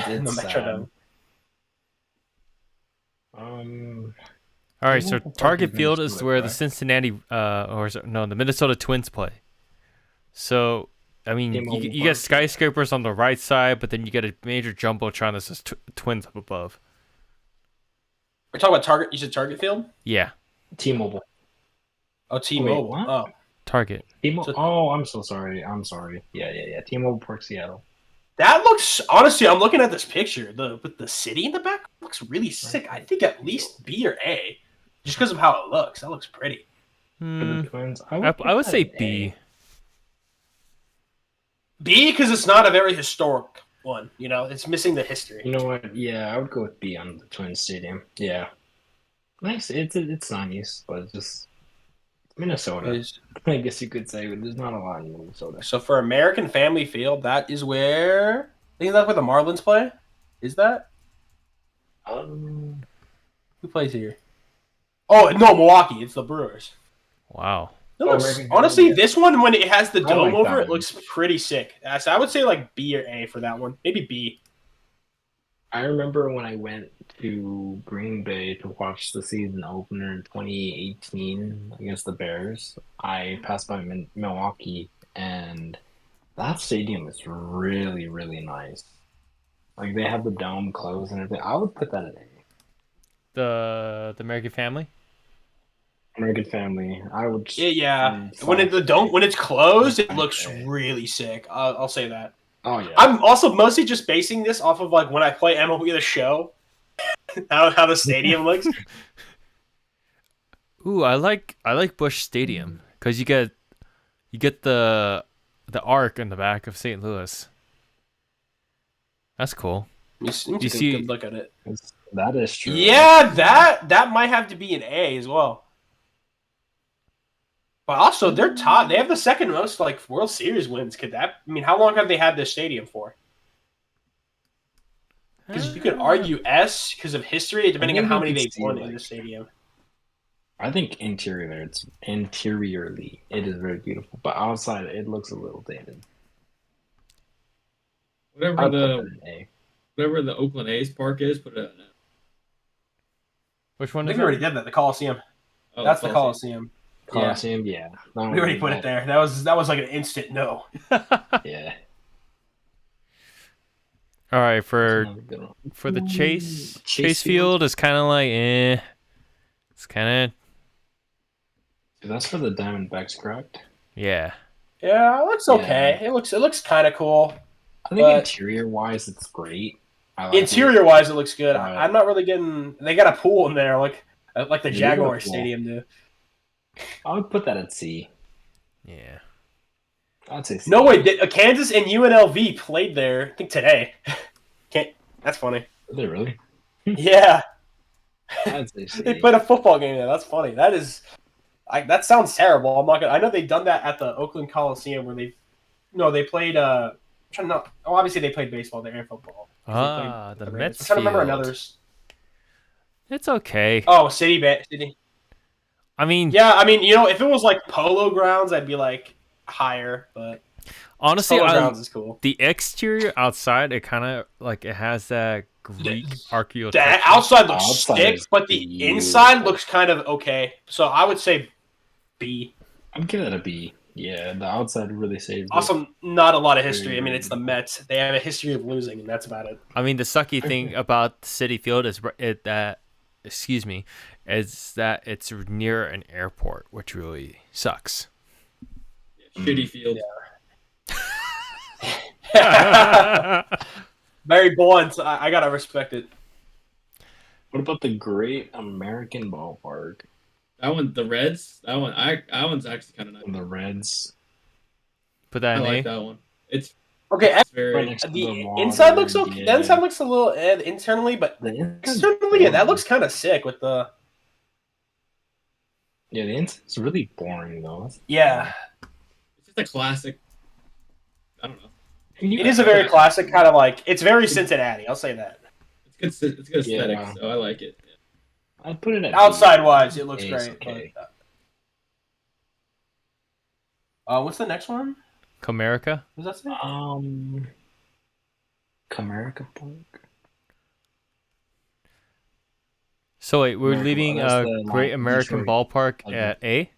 D: It's
B: The
D: sad.
B: Metrodome.
A: All right, so
D: T-Mobile Park
A: Target
D: is
A: Field is
D: Minnesota,
A: where the
D: correct?
A: Cincinnati, the Minnesota Twins play. So, I mean,
D: T-Mobile
A: you get
D: Park.
A: skyscrapers on the right side, but then you get a major jumbotron that says Twins up above.
B: We're talking about Target. You said Target Field?
A: Yeah,
D: T-Mobile.
B: Oh, T-Mobile.
D: what?
B: Oh,
A: Target.
D: T-Mobile.
B: So-
D: Oh, I'm so sorry. I'm sorry. Yeah. T-Mobile Park, Seattle.
B: that looks. Honestly, I'm looking at this picture. With the city in the back looks really sick. I think at least B or A, just because of how it looks. That looks pretty.
D: For
A: Hmm,
D: the Twins,
A: I would
D: put
A: say
D: that an
A: B.
B: B because it's not a very historic one. You know, it's missing the history.
D: You know what? Yeah, I would go with B on the Twins Stadium. Yeah, nice. It's nice, but it's just Minnesota. I guess you could say, but there's not a lot in Minnesota.
B: So for American Family Field, that is where I think that's where the Marlins play. Is that
D: Um,
B: who plays here? Oh no, Milwaukee. It's the Brewers.
A: Wow.
B: It looks,
D: American
B: honestly,
D: Family, yeah.
B: this one when it has the
D: I
B: dome
D: like
B: over
D: that
B: it looks pretty sick. So I would say like B or A for that one. Maybe B.
D: I remember when I went to Green Bay to watch the season opener in 2018 against the Bears. I passed by Milwaukee, and that stadium is really, really nice. Like they have the dome closed and everything. I would put that at A.
A: The American Family.
D: American Family. I would.
B: Yeah. When it's closed, it looks
D: Okay.
B: really sick. I'll say that.
D: Oh yeah.
B: I'm also mostly just basing this off of like when I play MLB The Show, how the stadium looks.
A: Ooh, I like Busch Stadium because you get the arc in the back of St. Louis. That's cool.
B: You
A: You see-
B: good look at it.
D: That is true.
B: Yeah, that might have to be an A as well. But also, they're top. They have the second most like World Series wins. Could that? I mean, how long have they had this stadium for? Because you could argue S because of history, depending on how many they've won in the stadium.
D: I think interiorly it is very beautiful, but outside it looks a little dated.
C: Whatever
D: I'd put
C: the
D: that in A.
C: whatever the Oakland A's park is, put it.
A: Which
B: I
A: one
B: think
A: is
B: we
A: that?
B: already did that. The Coliseum.
C: Oh,
B: That's the Coliseum.
D: Coliseum, yeah.
B: We already put it there. That was like an instant no.
D: Yeah.
A: All right,
D: That's
A: for
D: another good one.
A: the Chase
D: Chase
A: Field is kind of like It's kind of
D: That's for the Diamondbacks, correct?
A: yeah.
B: Yeah, it looks okay. It looks kind of cool.
D: I think
B: But-
D: interior wise, it's great. I like it.
B: Interior wise, it looks good.
D: Right.
B: I'm not really getting. They got a pool in there, like the
D: They do have a
B: Jaguar
D: pool.
B: Stadium do.
D: I would put that at C.
A: Yeah.
D: I'd say C.
B: No way, Kansas and UNLV played there. I think today. That's funny.
D: Are they really?
B: Yeah,
D: I'd say C.
B: they played a football game there. That's funny. That sounds terrible. I'm not gonna. I know they've done that at the Oakland Coliseum where they played. I'm trying to know. Oh, obviously they played baseball there and football. They
A: Ah,
B: played
A: the
B: Ravens.
A: Mets
B: I'm trying to remember
A: field.
B: another's.
A: It's okay.
B: Oh, City.
A: I mean,
B: Yeah, I mean, if it was like Polo Grounds, I'd be like higher, but
A: honestly,
B: Polo Grounds is cool.
A: the exterior outside, it kind of like it has that Greek
B: The
A: architecture.
B: outside looks
D: Outside
B: sick,
D: is
B: but the
D: beautiful.
B: inside looks kind of okay. So I would say B.
D: I'm giving it a B. Yeah, the outside really saves it.
B: Also, not a lot of history. I mean, it's the Mets. They have a history of losing, and that's about it.
A: I mean, the sucky thing about City Field is that it's near an airport, which really sucks.
C: Shitty field.
B: Very blunt. I gotta respect it.
D: What about the Great American Ballpark?
C: That one, the Reds. That one's actually kind of nice.
D: The Reds.
A: Put that
C: I
A: in
C: like
A: A.
C: that one. It's
B: Okay,
C: it's
D: Right
C: very.
D: next to
B: the
D: the
B: inside
D: water.
B: looks okay.
D: Yeah.
B: The inside looks a little internally, but
D: The inside's
B: externally, that
D: boring.
B: looks kind of sick with the.
D: Yeah, the inside's really boring though.
B: Yeah,
C: It's just a classic. I don't know.
B: it is a very classic kind of like. It's very Cincinnati. I'll say that.
C: It's good. It's good aesthetic,
D: Yeah.
C: so I like it.
D: I'd put it at
B: Outside
D: B.
B: wise, it looks
D: A is
B: great.
D: okay.
B: But, what's the next one?
A: Comerica.
B: What does that say?
D: Comerica Park.
A: So wait, we're
D: American
A: leaving
D: Ball- that's the
A: Great American
D: Detroit.
A: Ballpark at A.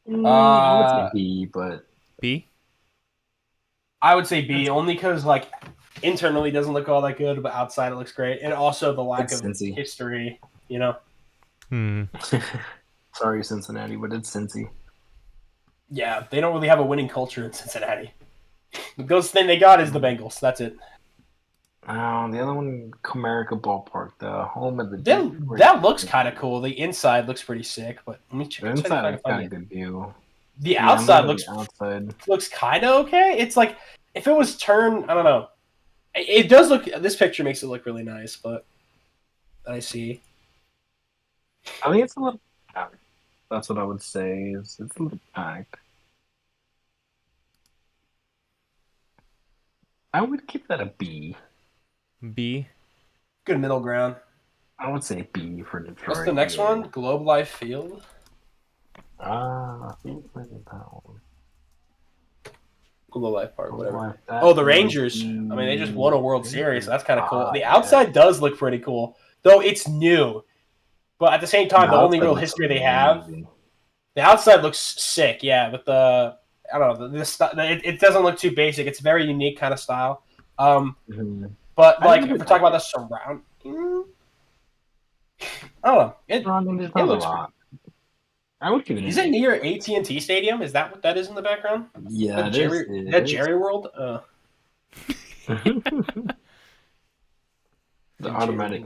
D: I would say B, but
A: B.
B: I would say B, only because like internally it doesn't look all that good, but outside it looks great, and also the lack
D: It's
B: of
D: Cincy.
B: history. You know.
D: Sorry, Cincinnati, but it's Cincy.
B: Yeah, they don't really have a winning culture in Cincinnati. The closest thing they got is the Bengals. That's it.
D: The other one, Comerica Ballpark, the home of the.
B: That looks kind of cool. The inside looks pretty sick, but let me check.
D: The inside has got a good view.
B: The outside looks
D: outside.
B: kind of okay. It's like if it was turned, I don't know. It does look. This picture makes it look really nice, but I see.
D: I think it's a little packed. That's what I would say. It's a little packed. I would give that a B.
A: B.
B: Good middle ground.
D: I would say B for Detroit.
B: What's the next one? Globe Life Field.
D: I think that one.
B: Globe Life Park, whatever.
D: Life,
B: Oh, the Rangers. I mean, they just won a World Series, so that's kind of cool. The outside does look pretty cool, though it's new. But at the same time, the only real history they have, the outside looks sick. Yeah, but I don't know, it doesn't look too basic. It's a very unique kind of style. But like, if we're talking about the surround, I don't know. It looks.
D: I would give it.
B: Is it near AT&T Stadium? Is that what that is in the background?
D: Yeah,
B: that Jerry World.
D: The automatic.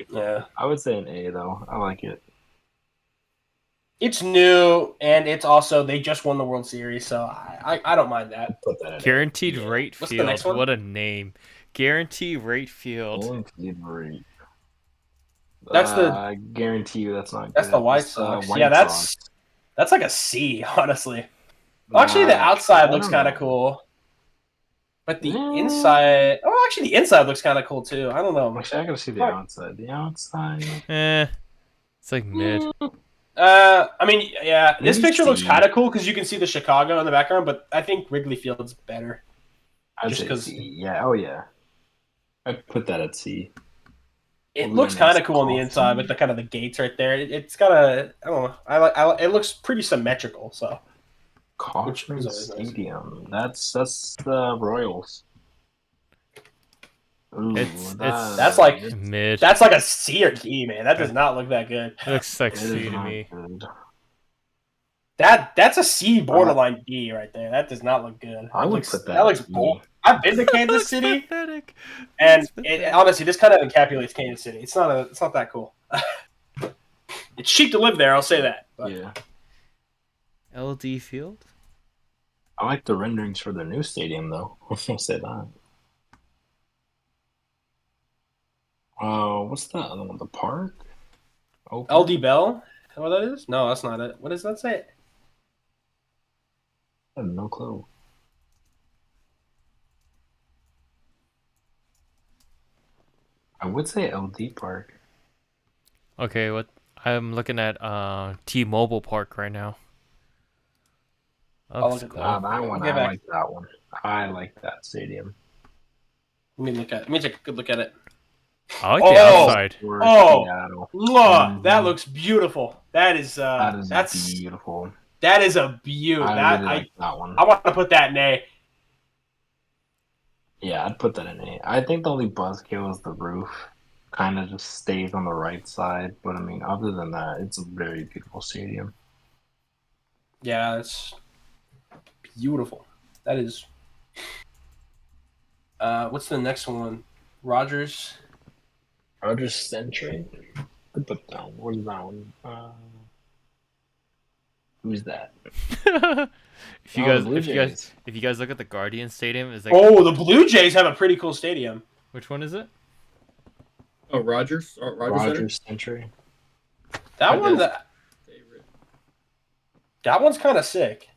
B: Yeah,
D: I would say an A though. I like it.
B: It's new, and it's also they just won the World Series, so I don't mind that.
D: Put that in
A: Guaranteed
D: A.
A: Rate
B: What's the
A: Field.
B: next one?
A: What a name. Guaranteed Rate Field.
D: Guaranteed rate.
B: That's the.
D: I guarantee you that's not.
B: That's
D: good.
B: the White
D: It's,
B: Sox.
D: White
B: Yeah,
D: Sox.
B: that's like a C, honestly. Well, actually, the outside looks kind of cool, but the inside. Oh, actually, the inside looks kind of cool too. I don't know.
D: Actually, I gotta see the outside. The outside.
A: It's like mid.
B: I mean, yeah, this
D: Maybe
B: picture looks
D: C.
B: kind of cool because you can see the Chicago in the background, but I think Wrigley Field's better.
D: I'd say
B: because
D: C. Yeah. Oh yeah. I'd put that at C.
B: it looks kind of cool on the inside with the kind of the gates right there. It's got a. I don't know. It looks pretty symmetrical. So.
D: Caution Stadium. That's the Royals. Ooh,
A: That's
B: like
A: mid.
B: That's like a C or D, man. That does not look that good.
A: It looks like C to me.
D: Good.
B: That's a C borderline D right there. That does not look good.
D: I would put that.
B: That looks bold. I've been to Kansas City,
A: Pathetic.
B: and honestly, this kind of encapsulates Kansas City. It's not that cool. It's cheap to live there. I'll say that. But.
D: Yeah.
A: LD Field.
D: I like the renderings for the new stadium, though. I'll say that. What's that other one? The park? Open?
B: LD Bell? Is that what that is? No, that's not it. What does that say?
D: I have no clue. I would say LD Park.
A: Okay, what? I'm looking at T-Mobile Park right now.
B: I'll look at
A: cool.
D: That one. I like that one. I like that stadium.
B: Let me take a good look at it.
A: I like the outside.
B: That looks beautiful. That's
D: beautiful.
B: That is a beaut.
D: I really like that one.
B: I want to put that in A.
D: Yeah, I'd put that in A. I think the only buzzkill is the roof. Kind of just stays on the right side, but I mean, other than that, it's a very beautiful stadium.
B: Yeah, it's beautiful. That is. What's the next one? Rogers.
D: Rogers Century. Could put down. What is that one? Who's that?
A: If you
D: Oh, the
A: guys,
D: Blue
A: if you guys,
D: Jays.
A: if you guys look at the Guardian Stadium, is like,
B: Oh, the Blue Jays have a pretty cool stadium.
A: which one is it?
C: Oh, Rogers Center.
D: Rogers Century.
B: That
C: That
B: one,
C: is- Favorite.
B: that one's kind of sick.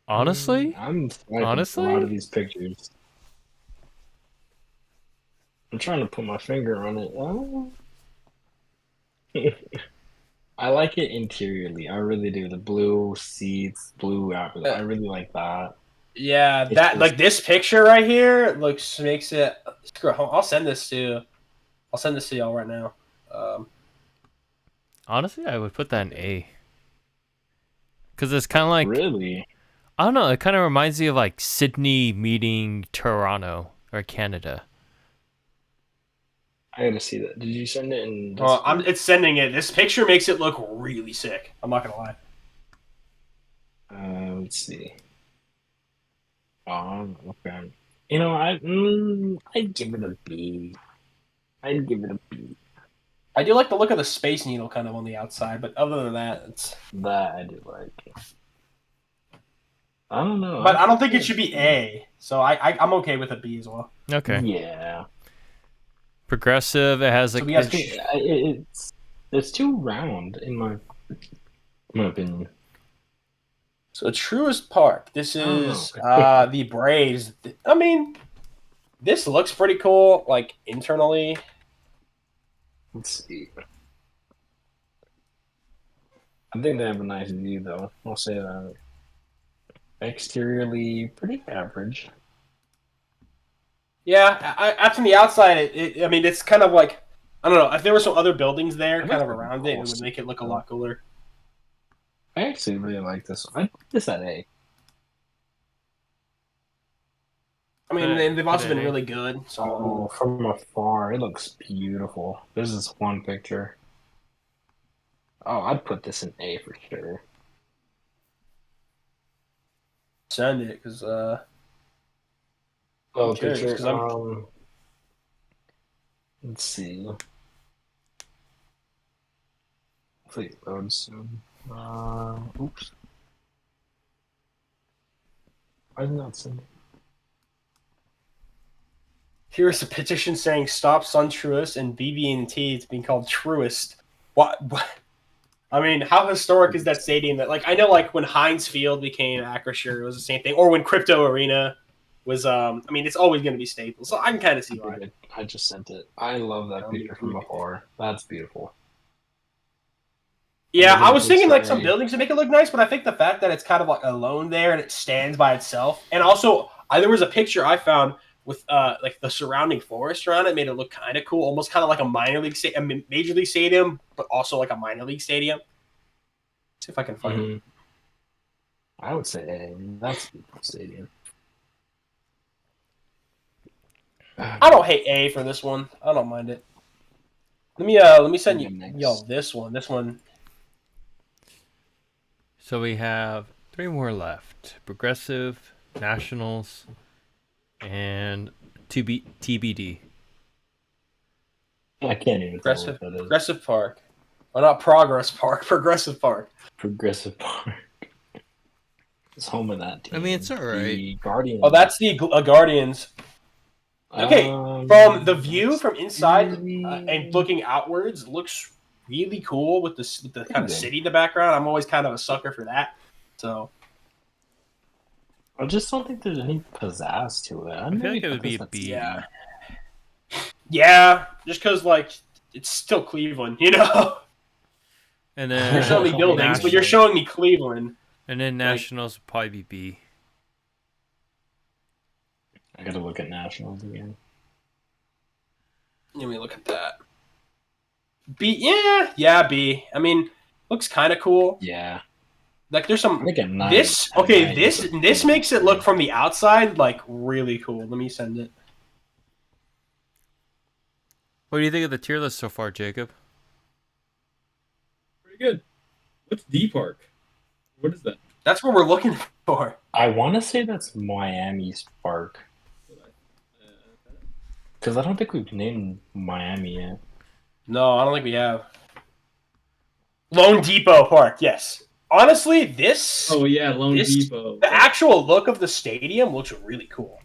A: Honestly,
D: I'm swiping
A: Honestly?
D: a lot of these pictures. I'm trying to put my finger on it. Oh. I like it interiorly. I really do. The blue seats, blue outfit. I really like that.
B: Yeah,
D: It's
B: that
D: just-
B: like this picture right here makes it. Screw it. I'll send this to. I'll send this to y'all right now.
A: honestly, I would put that in A. Because it's kind of like,
D: Really?
A: I don't know, it kind of reminds me of like Sydney meeting Toronto or Canada.
D: I gotta see that. Did you send it in?
B: It's sending it. This picture makes it look really sick. I'm not gonna lie.
D: Let's see. Oh, okay. You know, I'd give it a B. I'd give it a B.
B: I do like the look of the Space Needle kind of on the outside, but other than that, it's.
D: That I do like. I don't know.
B: But I don't think it should be A. So I'm okay with a B as well.
A: Okay.
D: Yeah.
A: Progressive, it has
B: So
A: like,
B: we have
D: It's too round in my opinion.
B: So Truist Park. This
D: I don't
B: is
D: know.
B: the Braves. I mean, this looks pretty cool. Like internally,
D: Let's see. I think they have a nice view, though. I'll say that. Exteriorly, pretty average.
B: yeah. From the outside, I mean, it's kind of like I don't know. If there were some other buildings there,
D: That
B: kind of
D: must be
B: around it, it
D: cool.
B: would make it look a lot cooler.
D: I actually really like this one. I put this at A.
B: I mean,
A: Put it-
B: they've also
A: put it
B: been
A: in.
B: really good. So
D: Oh, from afar, it looks beautiful. This is one picture. Oh, I'd put this in A for sure.
B: send it because
D: Oh,
B: I'm curious,
D: picture.
B: 'cause I'm-
D: Let's see. Hopefully it loads soon. Oops. Why did not send it?
B: here's a petition saying stop Sun Truist and BB&T is being called Truist. What? I mean, how historic is that stadium? That like I know, like when Heinz Field became Acrisure, it was the same thing, or when Crypto Arena was. I mean, it's always going to be Staples, so I can kind of see why.
D: I just sent it. I love that picture from afar. That's beautiful.
B: Yeah,
D: I'm
B: I was thinking like some
D: sorry.
B: buildings to make it look nice, but I think the fact that it's kind of like alone there and it stands by itself, and also there was a picture I found with like the surrounding forest around it made it look kind of cool, almost kind of like a major league stadium, but also like a minor league stadium. See if I can find it.
D: Mhm. I would say A. That's a beautiful stadium.
B: I don't hate A for this one. I don't mind it. Let me send you
D: Next.
B: y'all this one. This one.
A: so we have 3 more left. Progressive, Nationals, and TBD.
D: I can't even
B: Progressive
D: tell what that is.
B: Progressive Park. Oh, not Progress Park. Progressive Park.
D: Progressive Park. It's home of that team.
A: I mean, it's alright.
D: The Guardians.
B: Oh, that's the Guardians. Okay, from the view from inside and looking outwards, looks really cool with the kind of
D: good.
B: city in the background. I'm always kind of a sucker for that. So
D: I just don't think there's any pizzazz to it.
A: I feel like it would be a B.
B: yeah, yeah, just because like it's still Cleveland, you know.
A: And
B: You're
A: then
B: showing me buildings, but you're showing me Cleveland.
A: And then Nationals would probably be B.
D: I gotta look at Nationals again.
B: Let me look at that. B, yeah, B. I mean, looks kind of cool.
D: Yeah.
B: Like there's
D: I
B: some
D: think at 9.
B: this.
D: at
B: Okay,
D: 9
B: this
D: it's a
B: this
D: B.
B: makes it look from the outside like really cool. Let me send it.
A: What do you think of the tier list so far, Jacob?
C: Pretty good. What's D Park? What is that?
B: That's what we're looking for.
D: I want to say that's Miami's park. Because I don't think we've named Miami yet.
B: No, I don't think we have. Lone Depot Park, yes. Honestly, this
C: Oh yeah, Lone
B: this
C: Depot.
B: the actual look of the stadium looks really cool.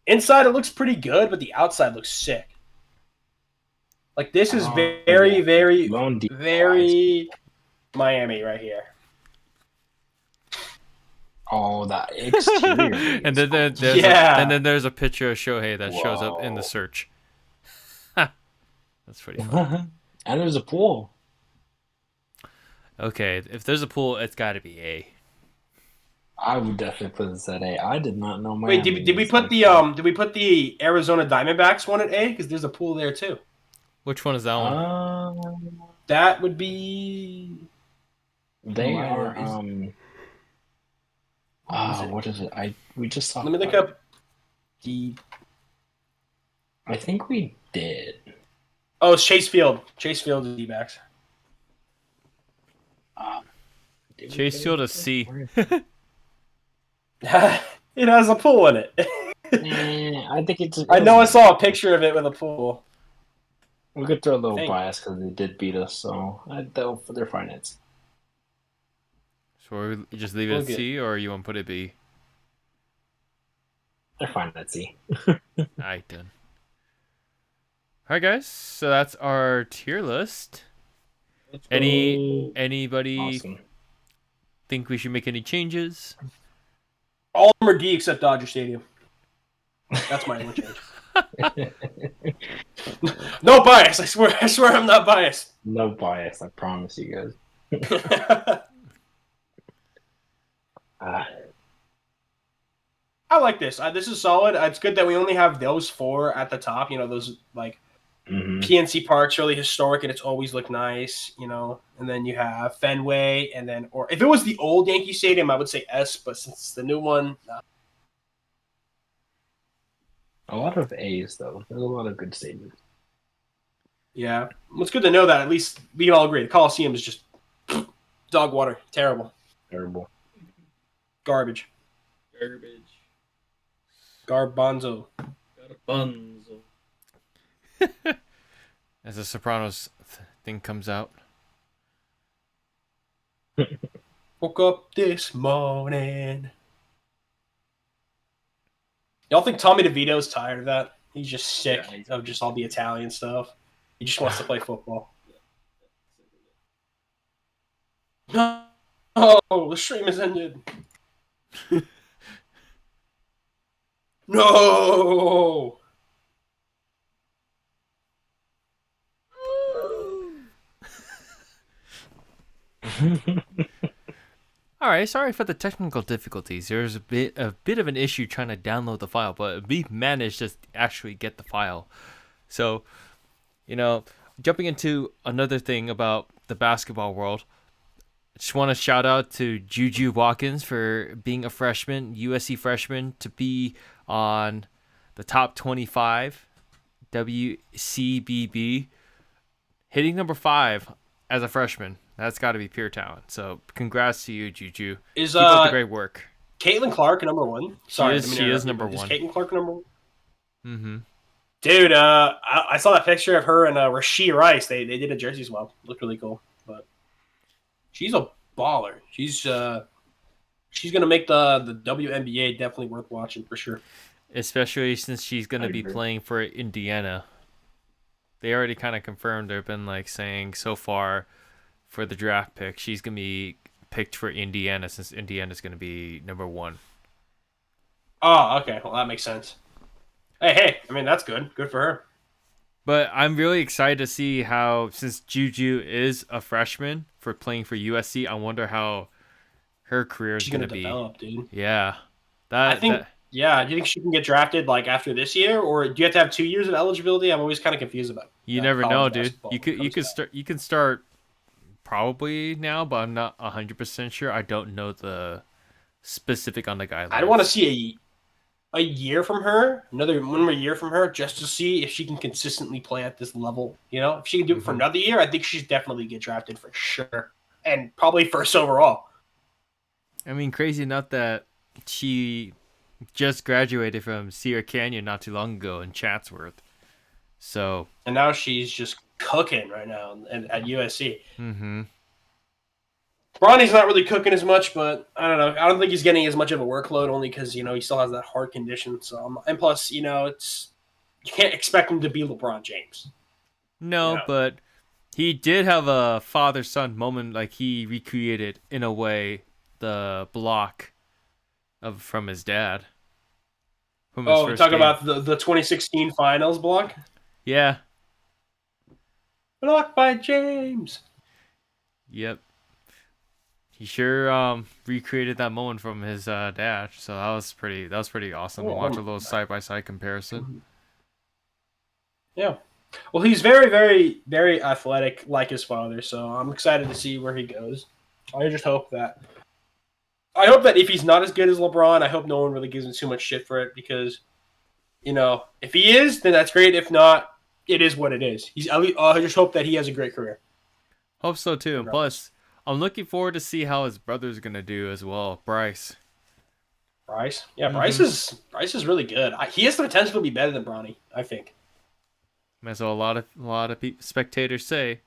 B: Inside it looks pretty good, but the outside looks sick. Like this is very,
D: yeah.
B: very,
D: Lone Depot.
B: very Miami right here.
D: Oh, that exterior.
A: And then there's
B: Yeah.
A: and then there's a picture of Shohei that shows up in the
D: Whoa.
A: search. That's pretty fun.
D: And there's a pool.
A: Okay, if there's a pool, it's got to be A.
D: I would definitely put this at A. I did not know
B: Wait,
D: Miami.
B: did we
D: was
B: put
D: like
B: the
D: that.
B: did we put the Arizona Diamondbacks one at A? Because there's a pool there too.
A: Which one is that one?
B: That would be.
D: They
B: Minor
D: are
B: is-
D: what is it? We just saw.
B: Let me look up the.
D: I think we did.
B: Oh, it's Chase Field. Chase Field is D-backs.
D: Did we
A: Chase
D: put
A: Field
D: it
A: is C.
D: there?
B: It has a pool in it.
D: I think it's.
B: I know I saw a picture of it with a pool.
D: We could throw a little
B: Thank-
D: bias because they did beat us, so they're fine. It's
A: So we just leave it at
B: Okay.
A: C, or you want to put it B?
D: they're fine at C.
A: Alright, done. Alright, guys. So that's our tier list. Anybody
D: Awesome.
A: think we should make any changes?
B: All of them are D except Dodger Stadium. That's my only change. No bias. I swear I'm not biased.
D: No bias, I promise you guys.
B: I like this. This is solid. It's good that we only have those four at the top. You know, those like
D: Mhm.
B: PNC Park's really historic and it's always looked nice. You know, and then you have Fenway, and then or if it was the old Yankee Stadium, I would say S. But since it's the new one,
D: A lot of A's though. There's a lot of good stadiums.
B: yeah, it's good to know that at least we can all agree the Coliseum is just dog water, terrible,
D: Terrible.
B: garbage, garbanzo.
C: Got a bunzo.
A: As the Sopranos thing comes out.
B: Woke up this morning. Y'all think Tommy DeVito's tired of that? He's just sick
C: Yeah,
B: of just all the Italian stuff. He just wants to play football. No, the stream has ended. No.
A: All right, sorry for the technical difficulties. There's a bit of an issue trying to download the file, but we managed to actually get the file. So, you know, jumping into another thing about the basketball world, I just want to shout out to Juju Watkins for being a freshman, USC freshman, to be on the top 25 WCBB, hitting number 5 as a freshman. That's got to be pure talent. So, congrats to you, Juju.
B: Is
A: Keep up the great work.
B: Caitlin Clark number one? Sorry,
A: She is number
B: Is
A: one.
B: Caitlin Clark number one?
A: Mm-hmm.
B: Dude, I saw that picture of her and Rasheed Rice. They did a jersey as well. Looked really cool. But she's a baller. She's gonna make the WNBA definitely worth watching for sure.
A: Especially since she's going to be
D: agree.
A: playing for Indiana. They already kind of confirmed. They've been like saying so far for the draft pick, she's going to be picked for Indiana since Indiana's going to be number 1.
B: Oh, okay. Well, that makes sense. Hey, I mean that's good. Good for her.
A: But I'm really excited to see how, since Juju is a freshman for playing for USC, I wonder how her career is
B: She's
A: going
B: gonna
A: to be.
B: develop, dude.
A: Yeah.
B: I think. Yeah, do you think she can get drafted like after this year, or do you have to have 2 years of eligibility? I'm always kind of confused about.
A: You
B: that
A: never know,
B: college
A: dude.
B: basketball
A: You
B: when it comes to that.
A: can start probably now, but I'm not 100% sure. I don't know the specific on the guidelines.
B: I want to see a year from her, one more year from her, just to see if she can consistently play at this level. You know, if she can do it for
A: Mhm.
B: another year, I think she's definitely get drafted for sure, and probably first overall.
A: I mean, crazy enough that she just graduated from Sierra Canyon not too long ago in Chatsworth. So.
B: And now she's just cooking right now at USC.
A: Mm-hmm.
B: Bronny's not really cooking as much, but I don't know. I don't think he's getting as much of a workload only because he still has that heart condition. So and plus, it's you can't expect him to be LeBron James.
A: No, but he did have a father-son moment. Like he recreated in a way the block from his dad.
B: From his first talk game. About the 2016 finals block.
A: Yeah.
B: Blocked by James.
A: Yep. He sure recreated that moment from his dad, so that was pretty awesome to watch a little side-by-side comparison.
B: Yeah. Well, he's very, very, very athletic like his father, so I'm excited to see where he goes. I just hope that if he's not as good as LeBron, I hope no one really gives him too much shit for it because, if he is, then that's great. If not, it is what it is. I just hope that he has a great career.
A: Hope so too. Plus, I'm looking forward to see how his brother's gonna do as well, Bryce.
B: Bryce, yeah, mm-hmm. Bryce is really good. He has the potential to be better than Bronny, I think.
A: That's what a lot of spectators say,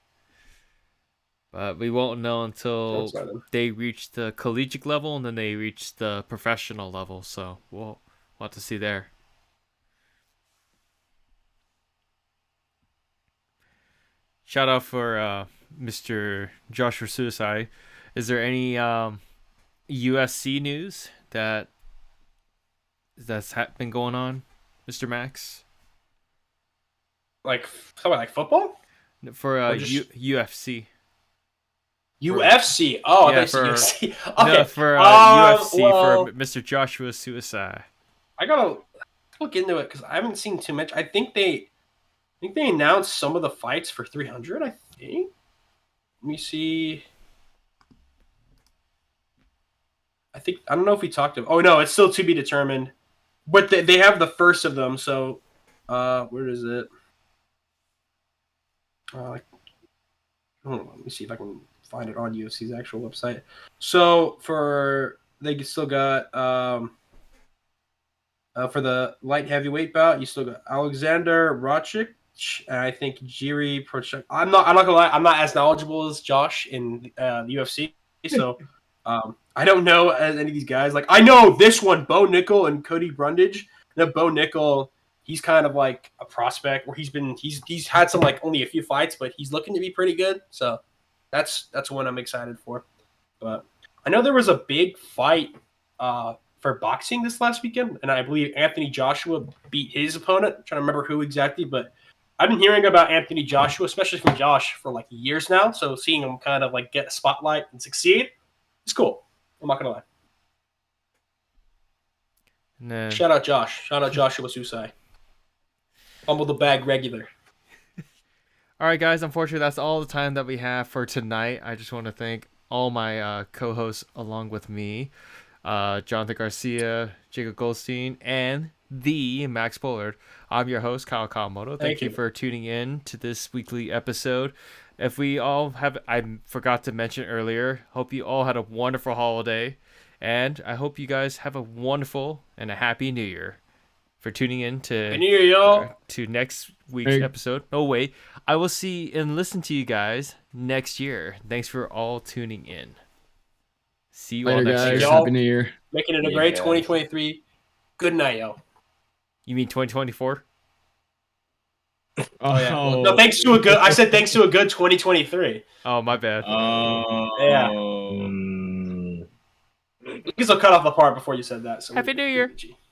A: but we won't know until they reach the collegiate level and then they reach the professional level. So we'll have to see there. Shout out for Mr. Joshua Suicide. Is there any USC news that's been going on, Mr. Max?
B: Like football?
A: For UFC.
B: UFC. Oh, yeah, for UFC. Okay.
A: No, for UFC for Mr. Joshua Suicide.
B: I gotta look into it because I haven't seen too much. I think they announced some of the fights for 300. I think. Let me see. I don't know if we talked about. Oh no, it's still to be determined. But they have the first of them. So, where is it? Hold on, let me see if I can find it on UFC's actual website. So they still got for the light heavyweight bout, you still got Alexander Rakic, and I think Jiri Prochazka. I'm not gonna lie, I'm not as knowledgeable as Josh in the UFC, so I don't know any of these guys. Like I know this one, Bo Nickel and Cody Brundage. Bo Nickel, he's kind of like a prospect where he's had some like only a few fights, but he's looking to be pretty good. So that's one I'm excited for. But I know there was a big fight for boxing this last weekend, and I believe Anthony Joshua beat his opponent. I'm trying to remember who exactly, but I've been hearing about Anthony Joshua, especially from Josh, for like years now. So seeing him kind of like get a spotlight and succeed, it's cool. I'm not gonna lie.
A: Nah.
B: Shout out Josh. Shout out Joshua Susai. Fumble the Bag regular.
A: All right, guys. Unfortunately, that's all the time that we have for tonight. I just want to thank all my co-hosts along with me, Jonathan Garcia, Jacob Goldstein, and the Max Pollard. I'm your host, Kyle Kawamoto. Thank you for tuning in to this weekly episode. If we all have, I forgot to mention earlier, hope you all had a wonderful holiday, and I hope you guys have a wonderful and a happy New Year. For tuning in to
B: New Year, y'all.
A: To next week's episode. Oh wait, I will see and listen to you guys next year. Thanks for all tuning in. See you all next year.
C: Happy New Year.
B: Making it a great 2023. Good night, yo.
A: You mean 2024?
B: Oh yeah. No, thanks to a good. I said thanks to a good 2023.
A: Oh, my bad.
B: Yeah. These will cut off the part before you said that. So
A: Happy New Year.